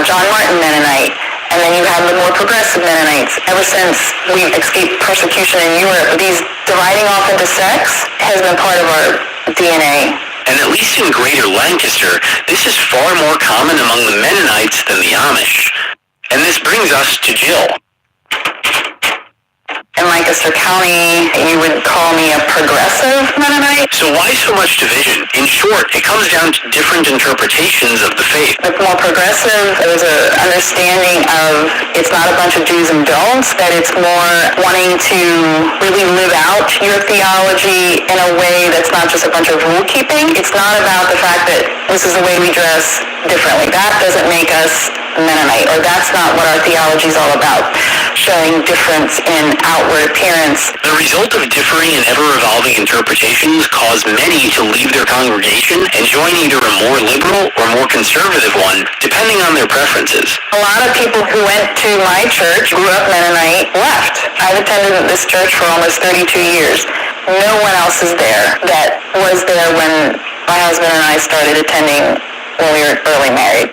John Martin Mennonite, and then you have the more progressive Mennonites. Ever since we've escaped persecution in Europe, these dividing off into sects has been part of our DNA. And at least in Greater Lancaster, this is far more common among the Mennonites than the Amish. And this brings us to Jill. In Lancaster County, you would call me a progressive Mennonite. So why so much division? In short, it comes down to different interpretations of the faith. With more progressive, there's an understanding of it's not a bunch of do's and don'ts, that it's more wanting to really live out your theology in a way that's not just a bunch of rule keeping. It's not about the fact that this is the way we dress differently. That doesn't make us Mennonite, or that's not what our theology is all about, showing difference in outward appearance. The result of differing and ever-evolving interpretations caused many to leave their congregation and join either a more liberal or more conservative one, depending on their preferences. A lot of people who went to my church, grew up Mennonite, left. I've attended this church for almost 32 years. No one else is there that was there when my husband and I started attending when we were early married.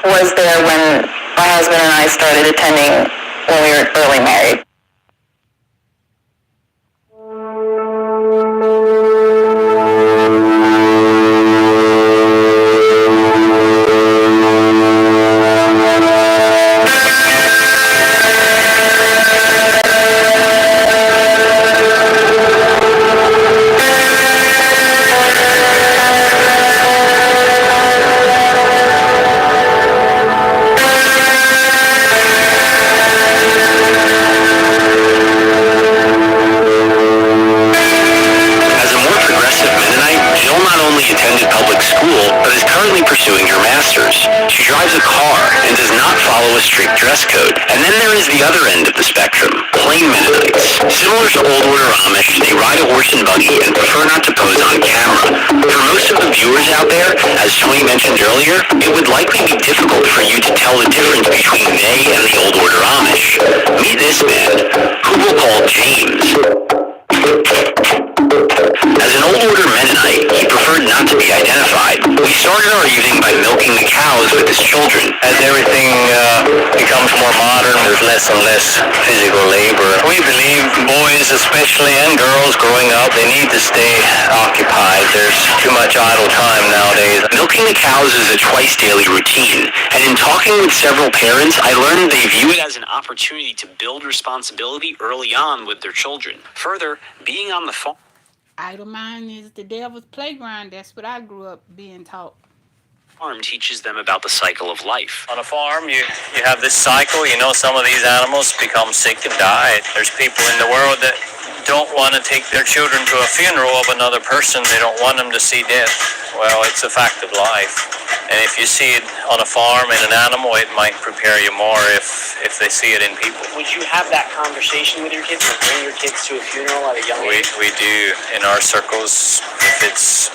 Was there when my husband and I started attending when we were early married. pursuing her master's. She drives a car and does not follow a strict dress code. And then there is the other end of the spectrum, plain Mennonites. Similar to Old Order Amish, they ride a horse and buggy and prefer not to pose on camera. For most of the viewers out there, as Tony mentioned earlier, it would likely be difficult for you to tell the difference between they and the Old Order Amish. Meet this man, who we'll call James. As an Old Order Mennonite, he preferred not to be identified. We started our evening by milking the cows with his children. As everything becomes more modern, there's less and less physical labor. We believe boys especially and girls growing up, they need to stay occupied. There's too much idle time nowadays. Milking the cows is a twice daily routine, and in talking with several parents, I learned they view it as an opportunity to build responsibility early on with their children. Further, being on the farm. Idle mind is the devil's playground. That's what I grew up being taught. Farm teaches them about the cycle of life. On a farm, you have this cycle. You know, some of these animals become sick and die. There's people in the world that don't want to take their children to a funeral of another person. They don't want them to see death. Well, it's a fact of life. And if you see it on a farm in an animal, it might prepare you more if they see it in people. Would you have that conversation with your kids or bring your kids to a funeral at a young age? We do in our circles. If it's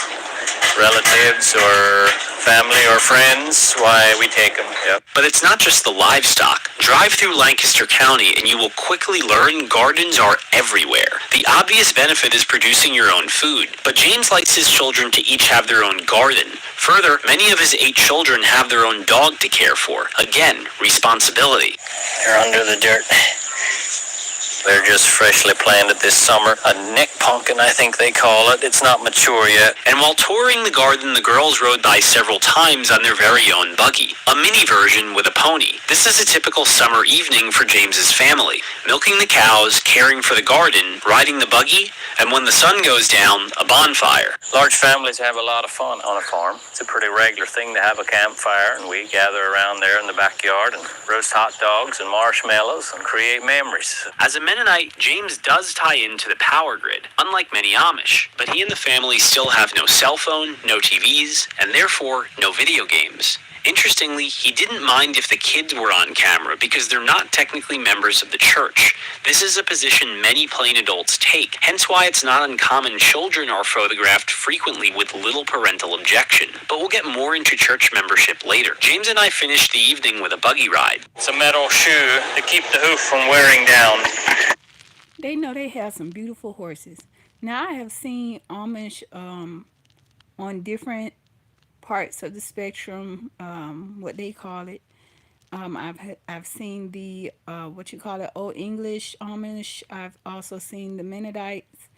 relatives or family or friends, why we take them. Yep. But it's not just the livestock. Drive through Lancaster County and you will quickly learn gardens are everywhere. The obvious benefit is producing your own food, but James likes his children to each have their own garden. Further, many of his 8 children have their own dog to care for. Again, responsibility. They're under the dirt. They're just freshly planted this summer. A neck pumpkin, I think they call it. It's not mature yet. And while touring the garden, the girls rode by several times on their very own buggy, a mini version with a pony. This is a typical summer evening for James's family, milking the cows, caring for the garden, riding the buggy, and when the sun goes down, a bonfire. Large families have a lot of fun on a farm. It's a pretty regular thing to have a campfire, and we gather around there in the backyard and roast hot dogs and marshmallows and create memories. As a Mennonite, James does tie into the power grid, unlike many Amish, but he and the family still have no cell phone, no TVs, and therefore no video games. Interestingly, he didn't mind if the kids were on camera because they're not technically members of the church. This is a position many plain adults take, hence why it's not uncommon children are photographed frequently with little parental objection. But we'll get more into church membership later. James and I finished the evening with a buggy ride. It's a metal shoe to keep the hoof from wearing down. They know they have some beautiful horses. Now, I have seen Amish on different parts of the spectrum, what they call it. I've seen the Old English Amish. I've also seen the Mennonites.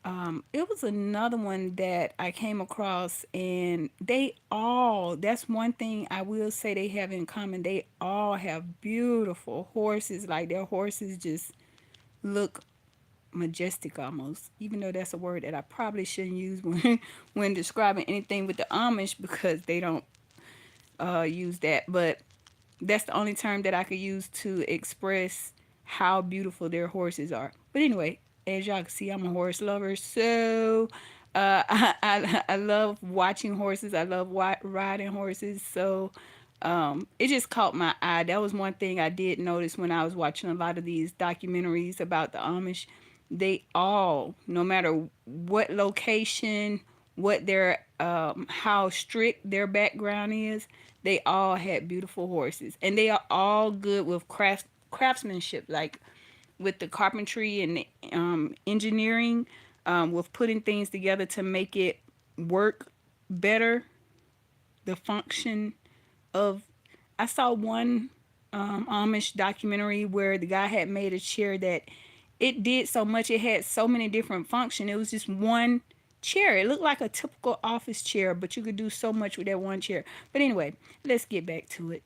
It was another one that I came across, and that's one thing I will say they have in common. They all have beautiful horses. Like, their horses just look majestic almost, even though that's a word that I probably shouldn't use when describing anything with the Amish, because they don't use that. But that's the only term that I could use to express how beautiful their horses are. But anyway, as y'all can see, I'm a horse lover, so I love watching horses. I love riding horses. So it just caught my eye. That was one thing I did notice when I was watching a lot of these documentaries about the Amish. They all, no matter what location, what their how strict their background is, they all had beautiful horses, and they are all good with craftsmanship, like with the carpentry and the, engineering, with putting things together to make it work better. The function of, I saw one Amish documentary where the guy had made a chair that it did so much. It had so many different functions. It was just one chair. It looked like a typical office chair, but you could do so much with that one chair. But anyway, let's get back to it.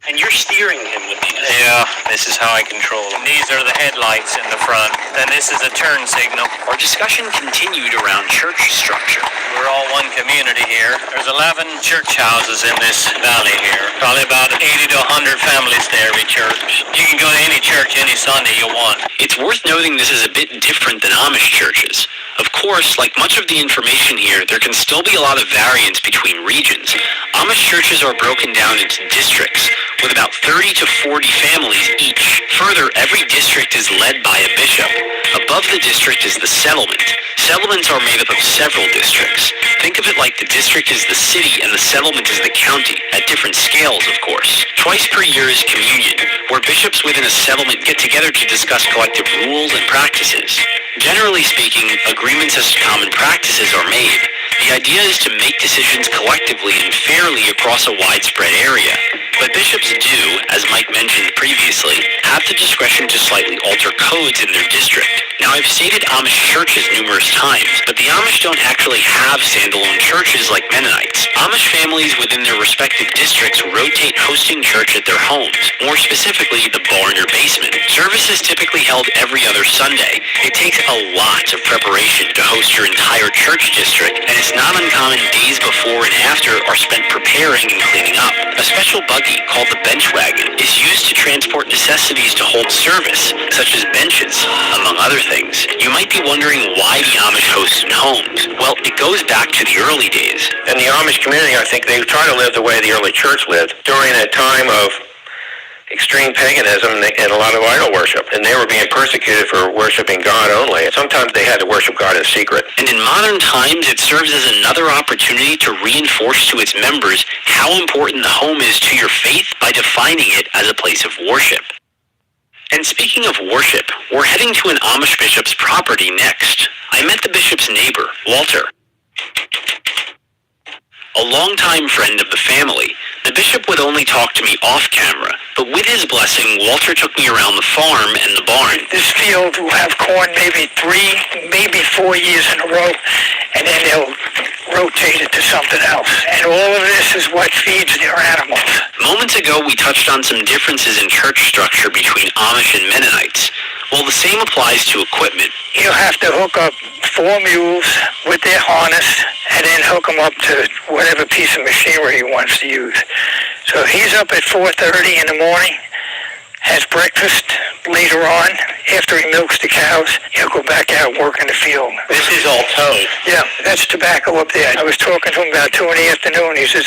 And you're steering him with these. Yeah, this is how I control them. These are the headlights in the front. Then this is a turn signal. Our discussion continued around church structure. We're all one community here. There's 11 church houses in this valley here. Probably about 80 to 100 families to every church. You can go to any church any Sunday you want. It's worth noting this is a bit different than Amish churches. Of course, like much of the information here, there can still be a lot of variance between regions. Amish churches are broken down into districts, with about 30 to 40 families each. Further, every district is led by a bishop. Above the district is the settlement. Settlements are made up of several districts. Think of it like the district is the city and the settlement is the county, at different scales, of course. Twice per year is communion, where bishops within a settlement get together to discuss collective rules and practices. Generally speaking, agreements as to common practices are made. The idea is to make decisions collectively and fairly across a widespread area. But bishops do, as Mike mentioned previously, have the discretion to slightly alter codes in their district. Now, I've stated Amish churches numerous times, but the Amish don't actually have standalone churches like Mennonites. Amish families within their respective districts rotate hosting church at their homes, more specifically the barn or basement. Service is typically held every other Sunday. It takes a lot of preparation to host your entire church district, and it's not uncommon days before and after are spent preparing and cleaning up. A special buggy called the bench wagon is used to transport necessities to hold service, such as benches, among other things. You might be wondering why the Amish host in homes. Well, it goes back to the early days. In the Amish community, I think they try to live the way the early church lived during a time of extreme paganism and a lot of idol worship. And they were being persecuted for worshiping God only. Sometimes they had to worship God in secret. And in modern times, it serves as another opportunity to reinforce to its members how important the home is to your faith by defining it as a place of worship. And speaking of worship, we're heading to an Amish bishop's property next. I met the bishop's neighbor, Walter. A longtime friend of the family, the bishop would only talk to me off camera, but with his blessing, Walter took me around the farm and the barn. This field will have corn maybe 3, maybe 4 years in a row, and then they'll rotate it to something else. And all of this is what feeds their animals. Moments ago, we touched on some differences in church structure between Amish and Mennonites. Well, the same applies to equipment. You have to hook up 4 mules with their harness and then hook them up to whatever piece of machinery he wants to use. So he's up at 4:30 in the morning, has breakfast later on. After he milks the cows, he'll go back out and work in the field. This is all towed. Yeah, that's tobacco up there. I was talking to him about 2 in the afternoon. He says,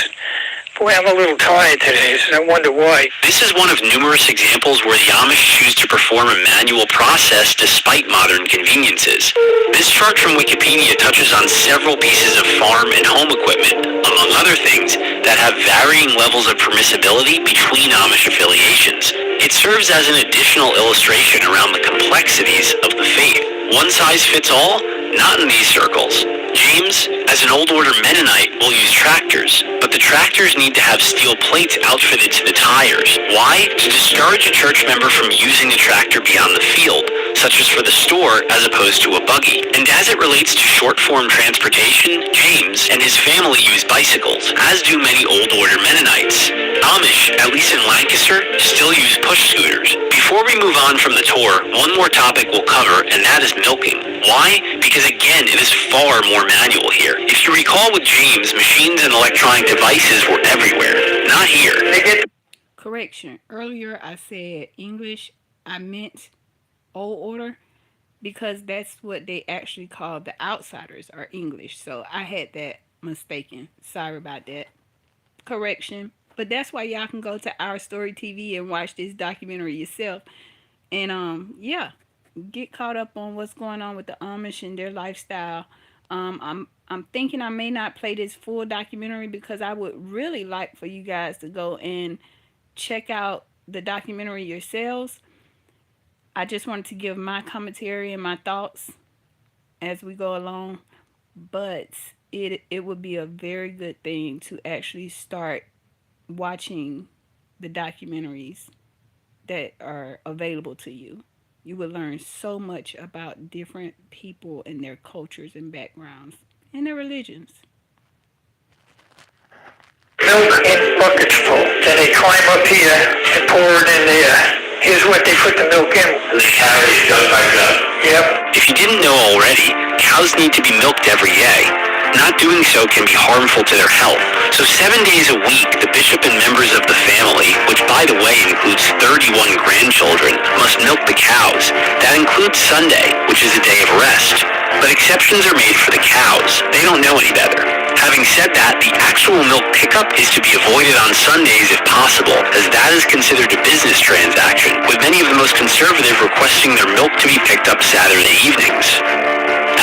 boy, I'm a little tired today. He says, I wonder why. This is one of numerous examples where the Amish choose to perform a manual process despite modern conveniences. This chart from Wikipedia touches on several pieces of farm and home equipment, among other things, that have varying levels of permissibility between Amish affiliations. It serves as an additional illustration around the complexities of the faith. One size fits all? Not in these circles. James, as an Old Order Mennonite, will use tractors, but the tractors need to have steel plates outfitted to the tires. Why? To discourage a church member from using the tractor beyond the field, such as for the store as opposed to a buggy. And as it relates to short-form transportation, James and his family use bicycles, as do many Old Order Mennonites. Amish, at least in Lancaster, still use push scooters. Before we move on from the tour, one more topic we'll cover, and that is milking. Why? Because again, it is far more manual here. If you recall with James, machines and electronic devices were everywhere. Not here. Correction. Earlier I said English. I meant Old Order because that's what they actually call the outsiders are English. So I had that mistaken. Sorry about that. Correction. But that's why y'all can go to Our Story TV and watch this documentary yourself. And yeah, get caught up on what's going on with the Amish and their lifestyle. I'm thinking I may not play this full documentary because I would really like for you guys to go and check out the documentary yourselves. I just wanted to give my commentary and my thoughts as we go along, but it would be a very good thing to actually start watching the documentaries that are available to you. You will learn so much about different people and their cultures and backgrounds and their religions. Milk in buckets full. Then they climb up here and pour it in there. Here's what they put the milk in. The carriage jug by jug. Yep. If you didn't know already, cows need to be milked every day. Not doing so can be harmful to their health. So 7 days a week, the bishop and members of the family, which by the way includes 31 grandchildren, must milk the cows. That includes Sunday, which is a day of rest. But exceptions are made for the cows. They don't know any better. Having said that, the actual milk pickup is to be avoided on Sundays if possible, as that is considered a business transaction, with many of the most conservative requesting their milk to be picked up Saturday evenings.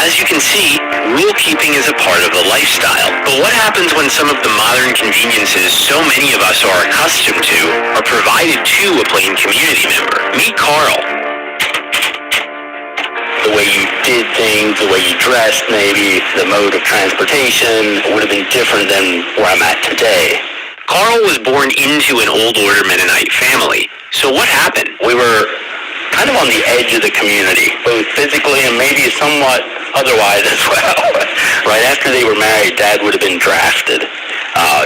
As you can see, rule-keeping is a part of the lifestyle. But what happens when some of the modern conveniences so many of us are accustomed to are provided to a plain community member? Meet Carl. The way you did things, the way you dressed, maybe the mode of transportation would have been different than where I'm at today. Carl was born into an Old Order Mennonite family. So what happened? We were kind of on the edge of the community, both physically and maybe somewhat otherwise as well. Right after they were married, Dad would have been drafted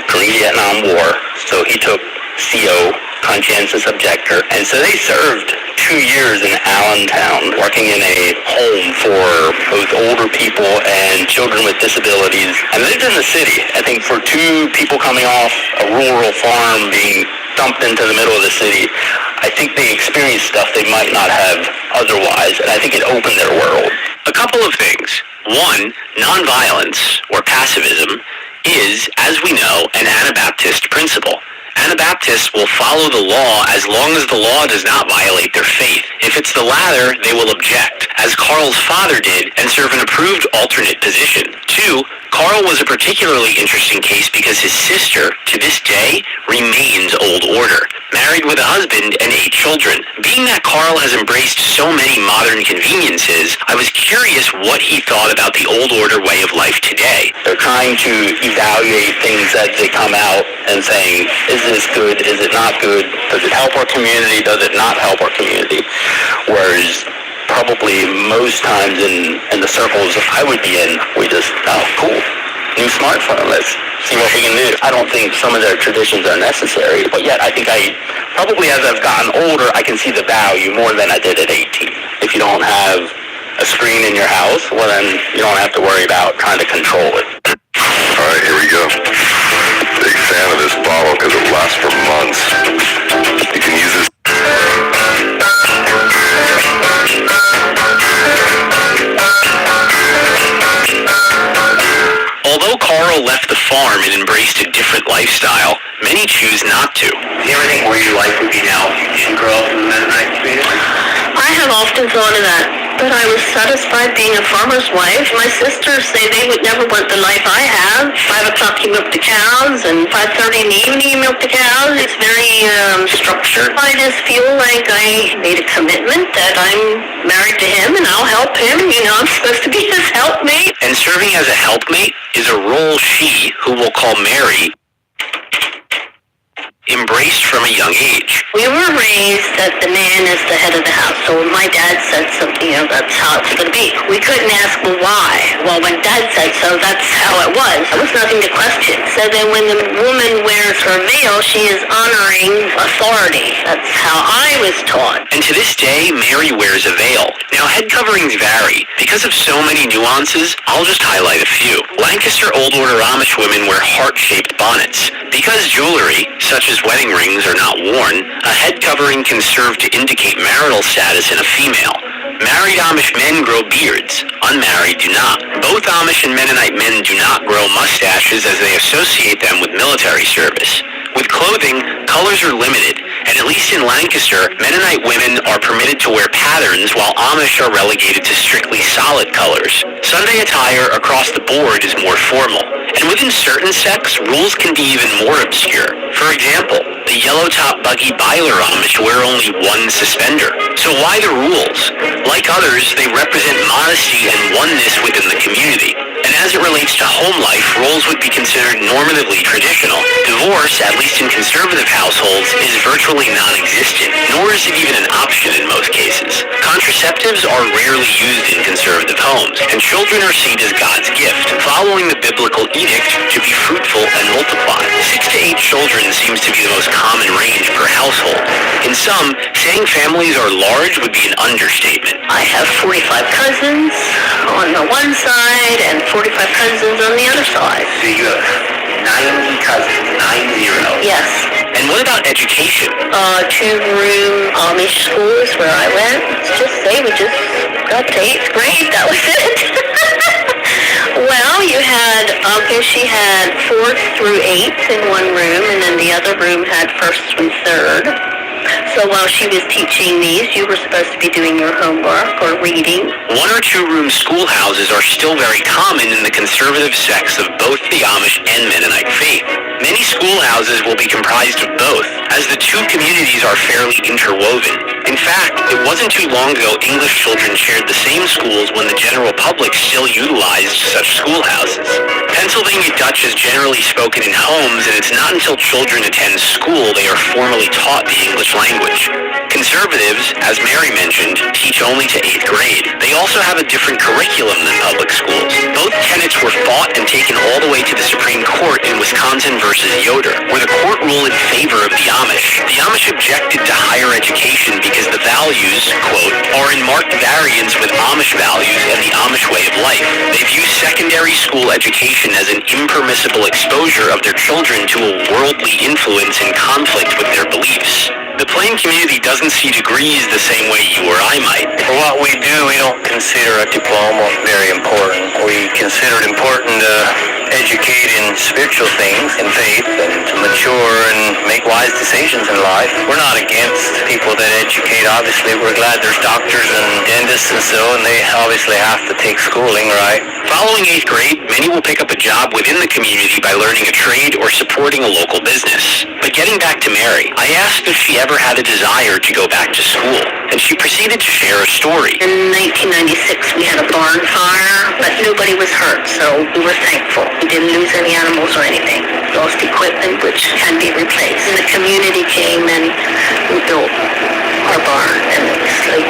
during the Vietnam War, so he took CO, conscientious objector, and so they served 2 years in Allentown, working in a home for both older people and children with disabilities, and lived in the city. I think for 2 people coming off a rural farm being dumped into the middle of the city, I think they experienced stuff they might not have otherwise, and I think it opened their world. A couple of things. One, nonviolence, or pacifism, is, as we know, an Anabaptist principle. Anabaptists will follow the law as long as the law does not violate their faith. If it's the latter, they will object. as Carl's father did, and serve an approved alternate position. 2, Carl was a particularly interesting case because his sister, to this day, remains Old Order, married with a husband and 8 children. Being that Carl has embraced so many modern conveniences, I was curious what he thought about the Old Order way of life today. They're trying to evaluate things as they come out and saying, is this good? Is it not good? Does it help our community? Does it not help our community? Whereas probably most times in the circles I would be in, we just, oh, cool, new smartphone, let's see what we can do. I don't think some of their traditions are necessary, but yet I think probably as I've gotten older, I can see the value more than I did at 18. If you don't have a screen in your house, well then you don't have to worry about trying to control it. All right, here we go. Big fan of this bottle because it lasts for months. You can use this. Although Carl left the farm and embraced a different lifestyle, many choose not to. Do you ever think where your life would be now if you didn't grow up in the Mennonite community? I have often thought of that, but I was satisfied being a farmer's wife. My sisters say they would never want the life I have. 5 o'clock you milk the cows, and 5:30 in the evening you milk the cows. It's very structured. I just feel like I made a commitment that I'm married to him and I'll help him. You know, I'm supposed to be his helpmate. And serving as a helpmate is a role she, who we'll call Mary, embraced from a young age. We were raised that the man is the head of the house. So when my dad said something, that's how it's going to be. We couldn't ask, well, why? Well, when dad said so, that's how it was. There was nothing to question. So then when the woman wears her veil, she is honoring authority. That's how I was taught. And to this day, Mary wears a veil. Now, head coverings vary. Because of so many nuances, I'll just highlight a few. Lancaster Old Order Amish women wear heart-shaped bonnets. Because jewelry, such as wedding rings, are not worn, a head covering can serve to indicate marital status in a female. Married Amish men grow beards. Unmarried do not. Both Amish and Mennonite men do not grow mustaches as they associate them with military service. With clothing, colors are limited, and at least in Lancaster, Mennonite women are permitted to wear patterns while Amish are relegated to strictly solid colors. Sunday attire across the board is more formal, and within certain sects, rules can be even more obscure. For example, the yellow-top buggy Byler Amish wear only one suspender. So why the rules? Like others, they represent modesty and oneness within the community. And as it relates to home life, roles would be considered normatively traditional. Divorce, at least in conservative households, is virtually non-existent, nor is it even an option in most cases. Contraceptives are rarely used in conservative homes, and children are seen as God's gift, following the biblical edict to be fruitful and multiply. 6 to 8 children seems to be the most common range per household. In some, saying families are large would be an understatement. I have 45 cousins on the one side and 45 cousins on the other side. So you have 90 cousins, 90. Yes. And what about education? 2-room Amish school is where I went. They would just got to 8th grade. That was it. Well, you had, she had 4th through 8th in one room, and then the other room had 1st through 3rd. So while she was teaching these, you were supposed to be doing your homework or reading. 1 or 2 room schoolhouses are still very common in the conservative sects of both the Amish and Mennonite faith. Many schoolhouses will be comprised of both, as the two communities are fairly interwoven. In fact, it wasn't too long ago English children shared the same schools when the general public still utilized such schoolhouses. Pennsylvania Dutch is generally spoken in homes, and it's not until children attend school they are formally taught the English language. Conservatives, as Mary mentioned, teach only to 8th grade. They also have a different curriculum than public schools. Both tenets were fought and taken all the way to the Supreme Court in Wisconsin versus Yoder, where the court ruled in favor of the Amish. The Amish objected to higher education because the values, quote, are in marked variance with Amish values and the Amish way of life. They view secondary school education as an impermissible exposure of their children to a worldly influence in conflict with their beliefs. The Plain community doesn't see degrees the same way you or I might. For what we do, we don't consider a diploma very important. We consider it important to educate in spiritual things and faith and to mature and make wise decisions in life. We're not against people that educate. Obviously, we're glad there's doctors and dentists distance though, and they obviously have to take schooling, right? Following 8th grade, many will pick up a job within the community by learning a trade or supporting a local business. But getting back to Mary, I asked if she ever had a desire to go back to school, and she proceeded to share a story. In 1996, we had a barn fire, but nobody was hurt, so we were thankful. We didn't lose any animals or anything. Lost equipment, which can be replaced. And the community came and we built our barn, and it was like,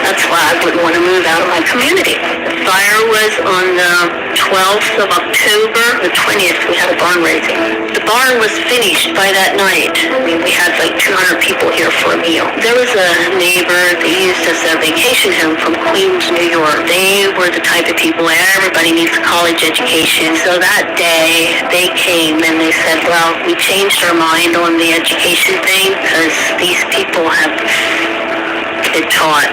that's why I wouldn't want to move out of my community. The fire was on the 12th of October. The 20th, we had a barn raising. The barn was finished by that night. I mean, we had like 200 people here for a meal. There was a neighbor that used as a vacation home from Queens, New York. They were the type of people, everybody needs a college education. So that day, they came and they said, well, we changed our mind on the education thing because these people have been taught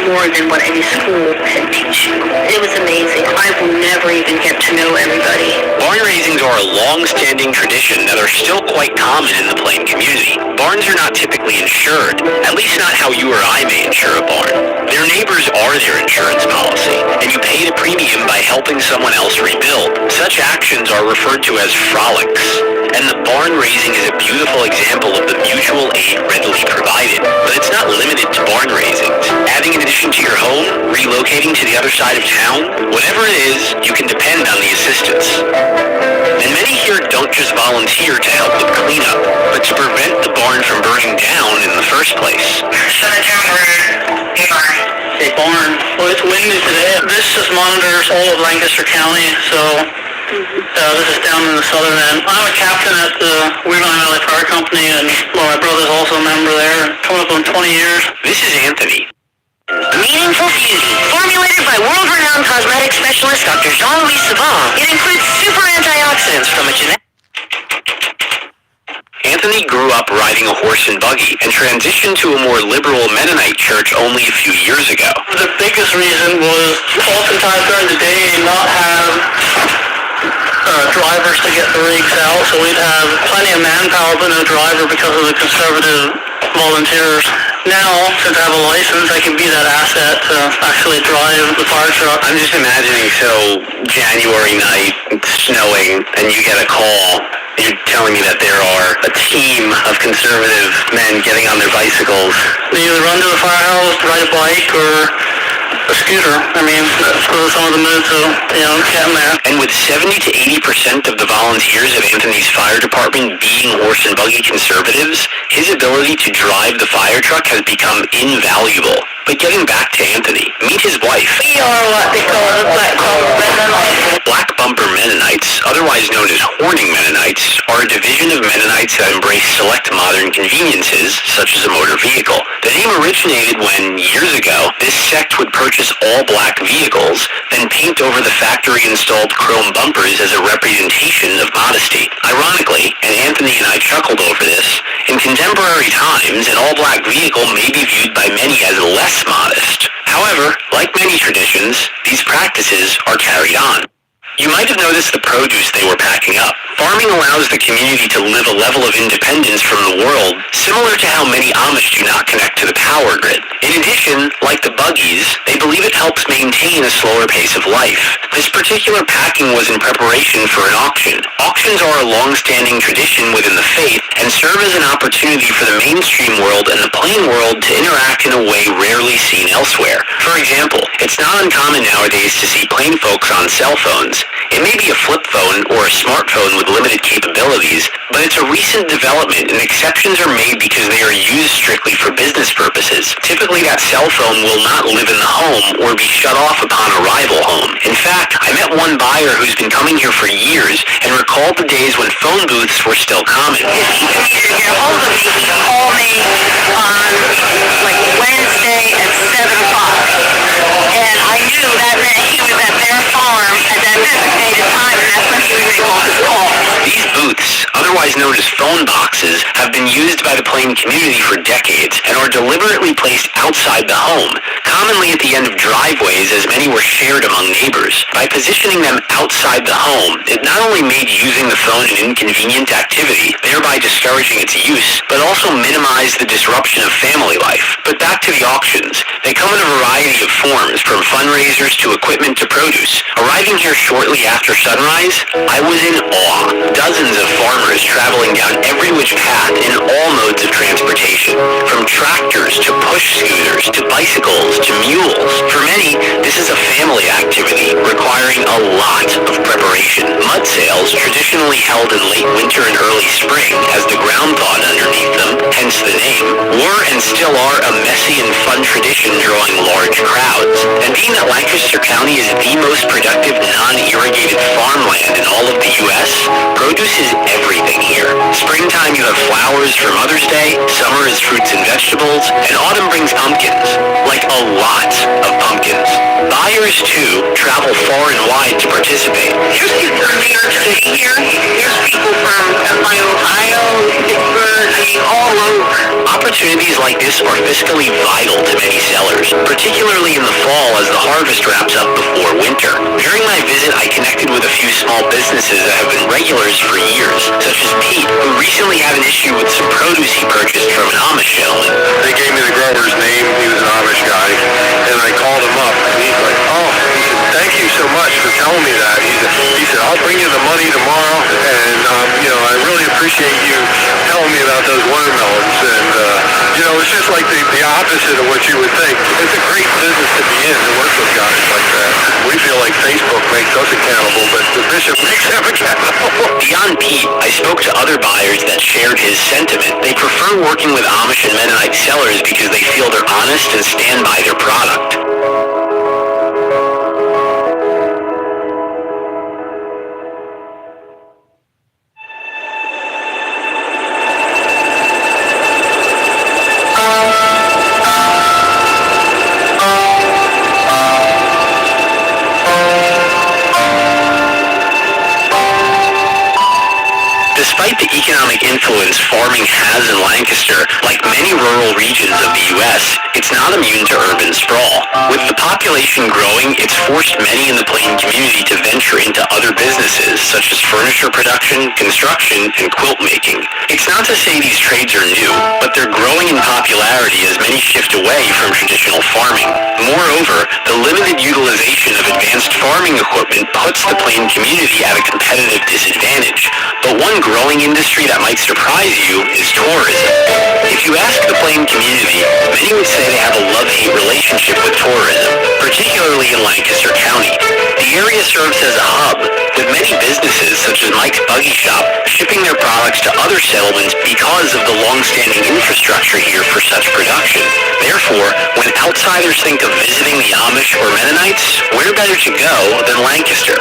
more than what any school can teach you. It was amazing. I will never even get to know everybody. Barn raisings are a long-standing tradition that are still quite common in the Plain community. Barns are not typically insured, at least not how you or I may insure a barn. Their neighbors are their insurance policy, and you pay the premium by helping someone else rebuild. Such actions are referred to as frolics, and the barn raising is a beautiful example of the mutual aid readily provided. But it's not limited to barn raisings. Adding an addition to your home, relocating to the other side of town, whatever it is, you can depend on the assistance. And many here don't just volunteer to help with cleanup, but to prevent the barn from burning down in the first place. Hey, barn. Well, it's windy today. This just monitors all of Lancaster County, so this is down in the southern end. I'm a captain at the Weirland Valley Fire Company, and my brother's also a member there, coming up on 20 years. This is Anthony. Meaningful Beauty, formulated by world-renowned cosmetic specialist Dr. Jean-Louis Savant. It includes super antioxidants from a genetic... Anthony grew up riding a horse and buggy and transitioned to a more liberal Mennonite church only a few years ago. The biggest reason was oftentimes during the day not have drivers to get the rigs out, so we'd have plenty of manpower but no driver because of the conservative volunteers. Now, since I have a license, I can be that asset to actually drive the fire truck. I'm just imagining, so January night, snowing, and you get a call. You're telling me that there are a team of conservative men getting on their bicycles. They either run to the firehouse, ride a bike, or a scooter. I mean, that's some of the moves of, getting there. And with 70 to 80% of the volunteers at Anthony's fire department being horse and buggy conservatives, his ability to drive the fire truck has become invaluable. But getting back to Anthony, meet his wife. We are what they call the Black Bumper Mennonites. Black Bumper Mennonites, otherwise known as Horning Mennonites, are a division of Mennonites that embrace select modern conveniences, such as a motor vehicle. The name originated when, years ago, this sect would purchase all black vehicles, then paint over the factory-installed chrome bumpers as a representation of modesty. Ironically, and Anthony and I chuckled over this, in contemporary times, an all-black vehicle may be viewed by many as less modest. However, like many traditions, these practices are carried on. You might have noticed the produce they were packing up. Farming allows the community to live a level of independence from the world, similar to how many Amish do not connect to the power grid. In addition, like the buggies, they believe it helps maintain a slower pace of life. This particular packing was in preparation for an auction. Auctions are a long-standing tradition within the faith and serve as an opportunity for the mainstream world and the plain world to interact in a way rarely seen elsewhere. For example, it's not uncommon nowadays to see plain folks on cell phones. It may be a flip phone or a smartphone with limited capabilities, but it's a recent development and exceptions are made because they are used strictly for business purposes. Typically, that cell phone will not live in the home or be shut off upon arrival home. In fact, I met one buyer who's been coming here for years and recalled the days when phone booths were still common. If he needed to get a hold of me, he could call me on Wednesday at 7 o'clock. And I knew that meant he was at their farm at that designated time, and that's when he would make all his calls. These booths, otherwise known as phone boxes, have been used by the Plain community for decades and are deliberately placed outside the home, commonly at the end of driveways as many were shared among neighbors. By positioning them outside the home, it not only made using the phone an inconvenient activity, thereby discouraging its use, but also minimized the disruption of family life. But back to the auctions. They come in a variety of forms, from fundraisers to equipment to produce. Arriving here shortly after sunrise, I was in awe. Dozens of farmers traveling down every which path in all modes of transportation, from tractors to push scooters to bicycles to mules. For many, this is a family activity requiring a lot of preparation. Mud sales, traditionally held in late winter and early spring as the ground thawed underneath them, hence the name, were and still are a messy and fun tradition drawing large crowds. And being that Lancaster County is the most productive non-irrigated farmland in all of the U.S., produce is everything here. Springtime you have flowers for Mother's Day, summer is fruits and vegetables, and autumn brings pumpkins. Like a lot of pumpkins. Buyers, too, travel far and wide to participate. There's people from New York City here. There's people from Ohio, Pittsburgh, all over. Opportunities like this are fiscally vital to many sellers, particularly in the fall as the harvest wraps up before winter. During my visit, I connected with a few small businesses that have been regulars for years, such as Pete, who recently had an issue with some produce he purchased from an Amish gentleman. They gave me the grower's name. He was an Amish guy, and I called him up, and he's like, "Oh," he said, "thank you so much for telling me that." He said, "I'll bring you the money tomorrow, and I really appreciate you telling me about those watermelons." And it's just like the opposite of what you would think. It's a great business to be in to work with guys like that. We feel like Facebook makes us accountable, but the bishop makes them accountable. Beyond Pete, I spoke to other buyers that shared his sentiment. They prefer working with Amish and Mennonite sellers because they feel they're honest and stand by their product. Despite the economic influence farming has in Lancaster, like many rural regions of the U.S., it's not immune to urban sprawl. With the population growing, it's forced many in the Plain community to venture into other businesses, such as furniture production, construction, and quilt making. It's not to say these trades are new, but they're growing in popularity as many shift away from traditional farming. Moreover, the limited utilization of advanced farming equipment puts the Plain community at a competitive disadvantage. But one growing industry that might surprise you is tourism. If you ask the Plain community, many would say they have a love-hate relationship with tourism, particularly in Lancaster County. The area serves as a hub, with many businesses such as Mike's Buggy Shop shipping their products to other settlements because of the long-standing infrastructure here for such production. Therefore, when outsiders think of visiting the Amish or Mennonites, where better to go than Lancaster?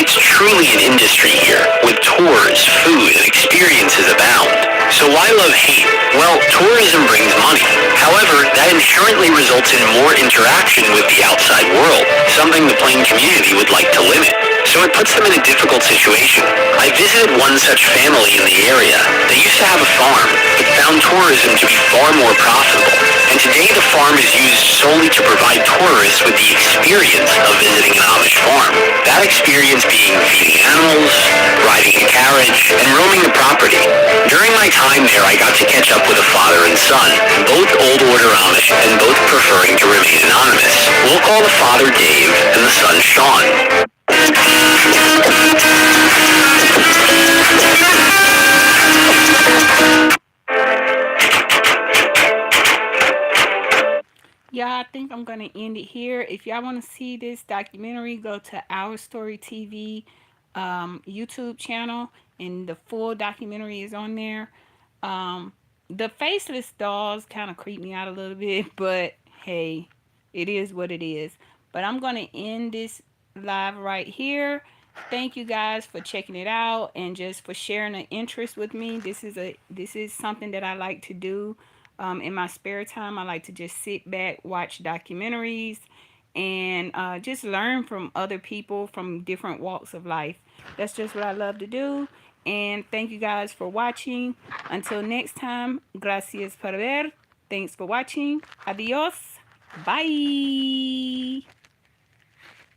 It's truly an industry here, with tours, food, and experiences abound. So why love-hate? Well, tourism brings money. However, that inherently results in more interaction with the outside world, something the Plain community would like to limit. So it puts them in a difficult situation. I visited one such family in the area. They used to have a farm, but found tourism to be far more profitable. And today the farm is used solely to provide tourists with the experience of visiting an Amish farm. That experience being feeding animals, riding a carriage, and roaming the property. During my time there, I got to catch up with a father and son, both old order Amish and both preferring to remain anonymous. We'll call the father Dave and the son Sean. Yeah, I think I'm going to end it here. If y'all want to see this documentary, go to Our Story TV YouTube channel, and the full documentary is on there. The faceless dolls kind of creep me out a little bit, but hey, it is what it is. But I'm going to end this live right here. Thank you guys for checking it out and just for sharing an interest with me. This is something that I like to do. In my spare time, I like to just sit back, watch documentaries, and just learn from other people from different walks of life. That's just what I love to do. And thank you guys for watching. Until next time, gracias por ver. Thanks for watching. Adios. Bye.